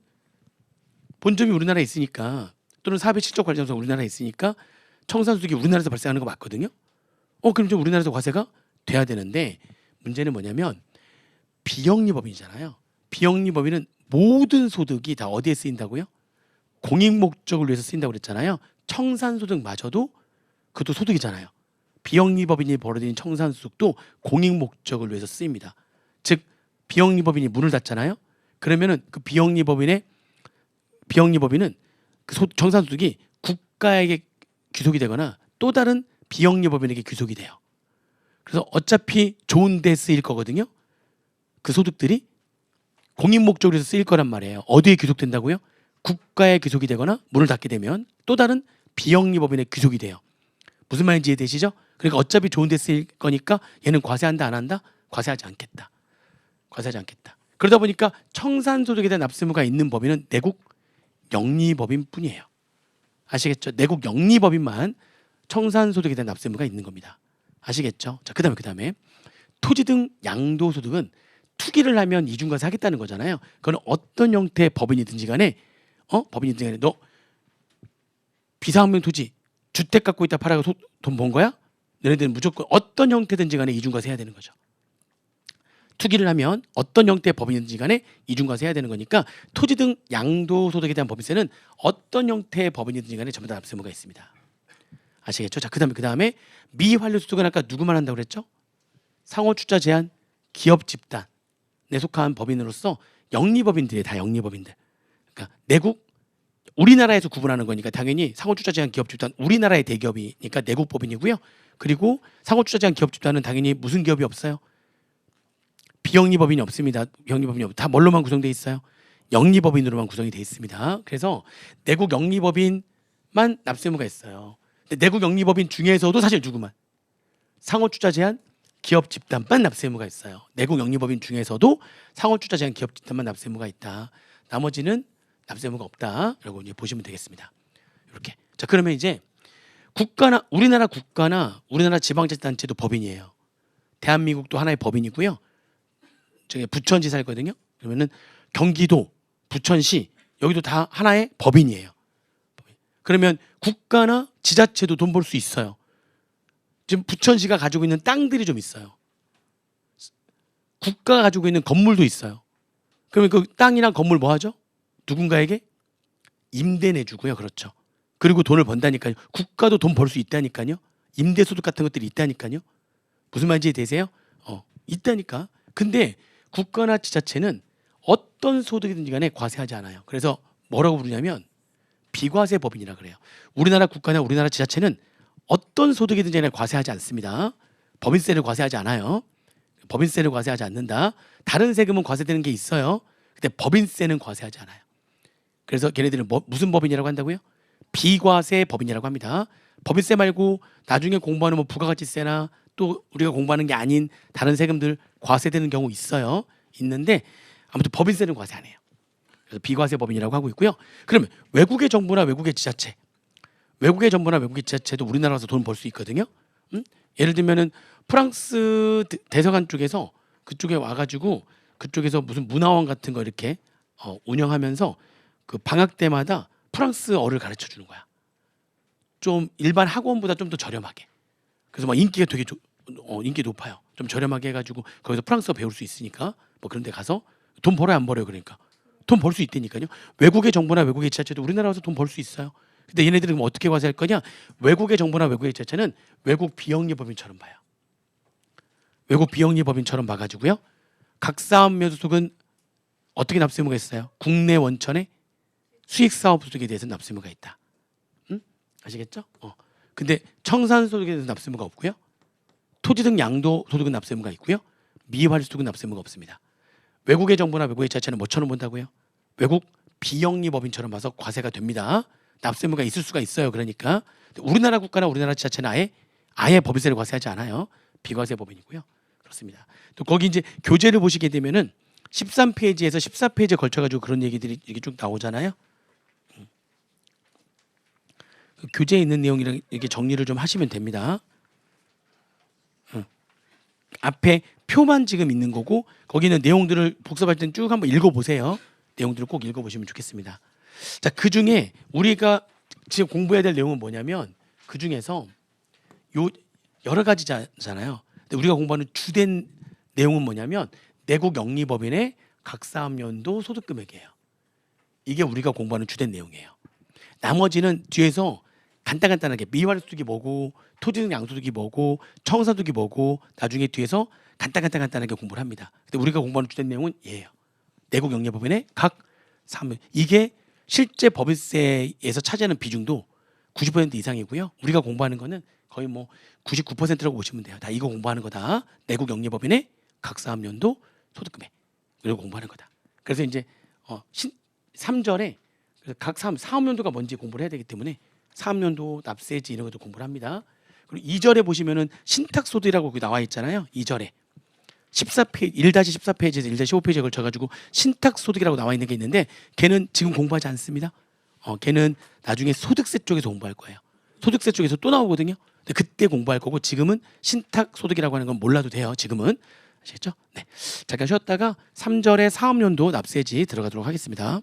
본점이 우리나라에 있으니까 또는 사업의 실적 관리자가 우리나라에 있으니까 청산소득이 우리나라에서 발생하는 거 맞거든요. 그럼 좀 우리나라에서 과세가 돼야 되는데 문제는 뭐냐면 비영리법인이잖아요. 비영리법인은 모든 소득이 다 어디에 쓰인다고요? 공익 목적을 위해서 쓰인다고 그랬잖아요. 청산소득마저도 그것도 소득이잖아요. 비영리법인이 벌어들인 청산소득도 공익 목적을 위해서 쓰입니다. 즉 비영리법인이 문을 닫잖아요. 그러면은 그 비영리법인은 그 청산소득이 국가에게 귀속이 되거나 또 다른 비영리법인에게 귀속이 돼요. 그래서 어차피 좋은 데 쓰일 거거든요. 그 소득들이 공익 목적으로 해서 쓰일 거란 말이에요. 어디에 귀속된다고요? 국가에 귀속이 되거나 문을 닫게 되면 또 다른 비영리법인에 귀속이 돼요. 무슨 말인지 이해되시죠? 그러니까 어차피 좋은 데 쓰일 거니까 얘는 과세한다 안 한다? 과세하지 않겠다. 과세하지 않겠다. 그러다 보니까 청산소득에 대한 납세무가 있는 법인은 내국 영리법인 뿐이에요. 아시겠죠? 내국 영리법인만 청산소득에 대한 납세무가 있는 겁니다. 아시겠죠? 자, 그다음에 토지 등 양도소득은 투기를 하면 이중과세 하겠다는 거잖아요. 그건 어떤 형태의 법인이든지 간에 너 비상업용 토지 주택 갖고 있다 팔아서 돈 번 거야? 너네들은 무조건 어떤 형태든지 간에 이중과세 해야 되는 거죠. 투기를 하면 어떤 형태의 법인이든지 간에 이중과세 해야 되는 거니까 토지 등 양도소득에 대한 법인세는 어떤 형태의 법인이든지 간에 전부 다 납세무가 있습니다. 아시겠죠? 자, 그다음에 미환류소득은 아까 누구만 한다고 그랬죠? 상호출자 제한 기업 집단에 속한 법인으로서 영리법인들이에요. 다 영리법인들. 그러니까 내국 우리나라에서 구분하는 거니까 당연히 상호출자 제한 기업 집단 우리나라의 대기업이니까 내국법인이고요. 그리고 상호출자 제한 기업 집단은 당연히 무슨 기업이 없어요? 비영리법인이 없습니다. 영리법인이 다 뭘로만 구성되어 있어요? 영리법인으로만 구성이 되어 있습니다. 그래서 내국 영리법인만 납세무가 있어요. 근데 내국 영리법인 중에서도 사실 누구만? 상호출자 제한 기업 집단만 납세무가 있어요. 내국 영리법인 중에서도 상호출자 제한 기업 집단만 납세무가 있다. 나머지는 납세무가 없다라고 이제 보시면 되겠습니다. 이렇게. 자, 그러면 이제 우리나라 국가나 우리나라 지방자치단체도 법인이에요. 대한민국도 하나의 법인이고요. 저기 부천지사거든요. 그러면은 경기도, 부천시 여기도 다 하나의 법인이에요. 그러면 국가나 지자체도 돈 벌 수 있어요. 지금 부천시가 가지고 있는 땅들이 좀 있어요. 국가가 가지고 있는 건물도 있어요. 그러면 그 땅이나 건물 뭐 하죠? 누군가에게 임대 내주고요. 그렇죠. 그리고 돈을 번다니까요. 국가도 돈 벌 수 있다니까요. 임대소득 같은 것들이 있다니까요. 무슨 말인지 되세요? 있다니까. 근데 국가나 지자체는 어떤 소득이든지 간에 과세하지 않아요. 그래서 뭐라고 부르냐면 비과세 법인이라 그래요. 우리나라 국가나 우리나라 지자체는 어떤 소득이든지 간에 과세하지 않습니다. 법인세를 과세하지 않아요. 법인세를 과세하지 않는다. 다른 세금은 과세되는 게 있어요. 근데 법인세는 과세하지 않아요. 그래서 걔네들은 무슨 법인이라고 한다고요? 비과세 법인이라고 합니다. 법인세 말고 나중에 공부하는 뭐 부가가치세나 또 우리가 공부하는 게 아닌 다른 세금들 과세되는 경우 있어요. 있는데 아무튼 법인세는 과세 안 해요. 그래서 비과세 법인이라고 하고 있고요. 그러면 외국의 정부나 외국의 지자체, 외국의 정부나 외국의 지자체도 우리나라 와서 돈 벌 수 있거든요. 예를 들면은 프랑스 대서관 쪽에서 그쪽에 와가지고 그쪽에서 무슨 문화원 같은 거 이렇게 운영하면서 그 방학 때마다 프랑스어를 가르쳐 주는 거야. 좀 일반 학원보다 좀 더 저렴하게. 그래서 막 인기가 되게 인기 높아요. 좀 저렴하게 해가지고 거기서 프랑스어 배울 수 있으니까 뭐 그런 데 가서 돈 벌어요 안 벌어요? 그러니까 돈 벌 수 있다니까요. 외국의 정부나 외국의 지자체도 우리나라 와서 돈 벌 수 있어요. 근데 얘네들은 그럼 어떻게 과세할 거냐? 외국의 정부나 외국의 지자체는 외국 비영리법인처럼 봐요. 외국 비영리법인처럼 봐가지고요. 각 사업면 소득은 어떻게 납세 의무가 있어요? 국내 원천의 수익 사업 소득에 대해서 납세 의무가 있다. 아시겠죠? 근데 청산 소득에 대해서 납세 의무가 없고요. 토지 등 양도 소득은 납세 의무가 있고요. 미활 소득은 납세 의무가 없습니다. 외국의 정부나 외국의 지자체는 뭐처럼 본다고요? 외국 비영리법인처럼 봐서 과세가 됩니다. 납세 의무가 있을 수가 있어요. 그러니까 우리나라 국가나 우리나라 지자체는 아예 법인세를 과세하지 않아요. 비과세 법인이고요. 그렇습니다. 또 거기 이제 교재를 보시게 되면은 13페이지에서 14페이지에 걸쳐가지고 그런 얘기들이 이렇게 쭉 나오잖아요. 그 교재에 있는 내용이랑 이렇게 정리를 좀 하시면 됩니다. 앞에 표만 지금 있는 거고 거기는 내용들을 복습할 때는 쭉 한번 읽어보세요. 내용들을 꼭 읽어보시면 좋겠습니다. 자, 그 중에 우리가 지금 공부해야 될 내용은 뭐냐면 그 중에서 요 여러 가지잖아요. 근데 우리가 공부하는 주된 내용은 뭐냐면 내국 영리법인의 각 사업연도 소득금액이에요. 이게 우리가 공부하는 주된 내용이에요. 나머지는 뒤에서 간단하게 미활소득이 뭐고 토지 등 양소득이 뭐고 청사소득이 뭐고 나중에 뒤에서 간단하게 공부를 합니다. 근데 우리가 공부하는 주된 내용은 얘예요. 내국 영리법인의 각 사업연. 이게 실제 법인세에서 차지하는 비중도 90% 이상이고요. 우리가 공부하는 거는 거의 뭐 99%라고 보시면 돼요. 다 이거 공부하는 거다. 내국 영리법인의 각 사업연도 소득금액 이걸 공부하는 거다. 그래서 이제 3절에 각 사업연도가 뭔지 공부를 해야 되기 때문에 사업연도, 납세지 이런 것도 공부를 합니다. 그리고 2절에 보시면은 신탁소득이라고 나와 있잖아요. 2절에 14페이지 1-14페이지에서 1-15페이지에 걸쳐가지고 신탁소득이라고 나와 있는 게 있는데 걔는 지금 공부하지 않습니다. 걔는 나중에 소득세 쪽에서 공부할 거예요. 소득세 쪽에서 또 나오거든요. 근데 그때 공부할 거고 지금은 신탁소득이라고 하는 건 몰라도 돼요. 지금은 아시겠죠? 네. 잠깐 쉬었다가 3절에 사업연도 납세지 들어가도록 하겠습니다.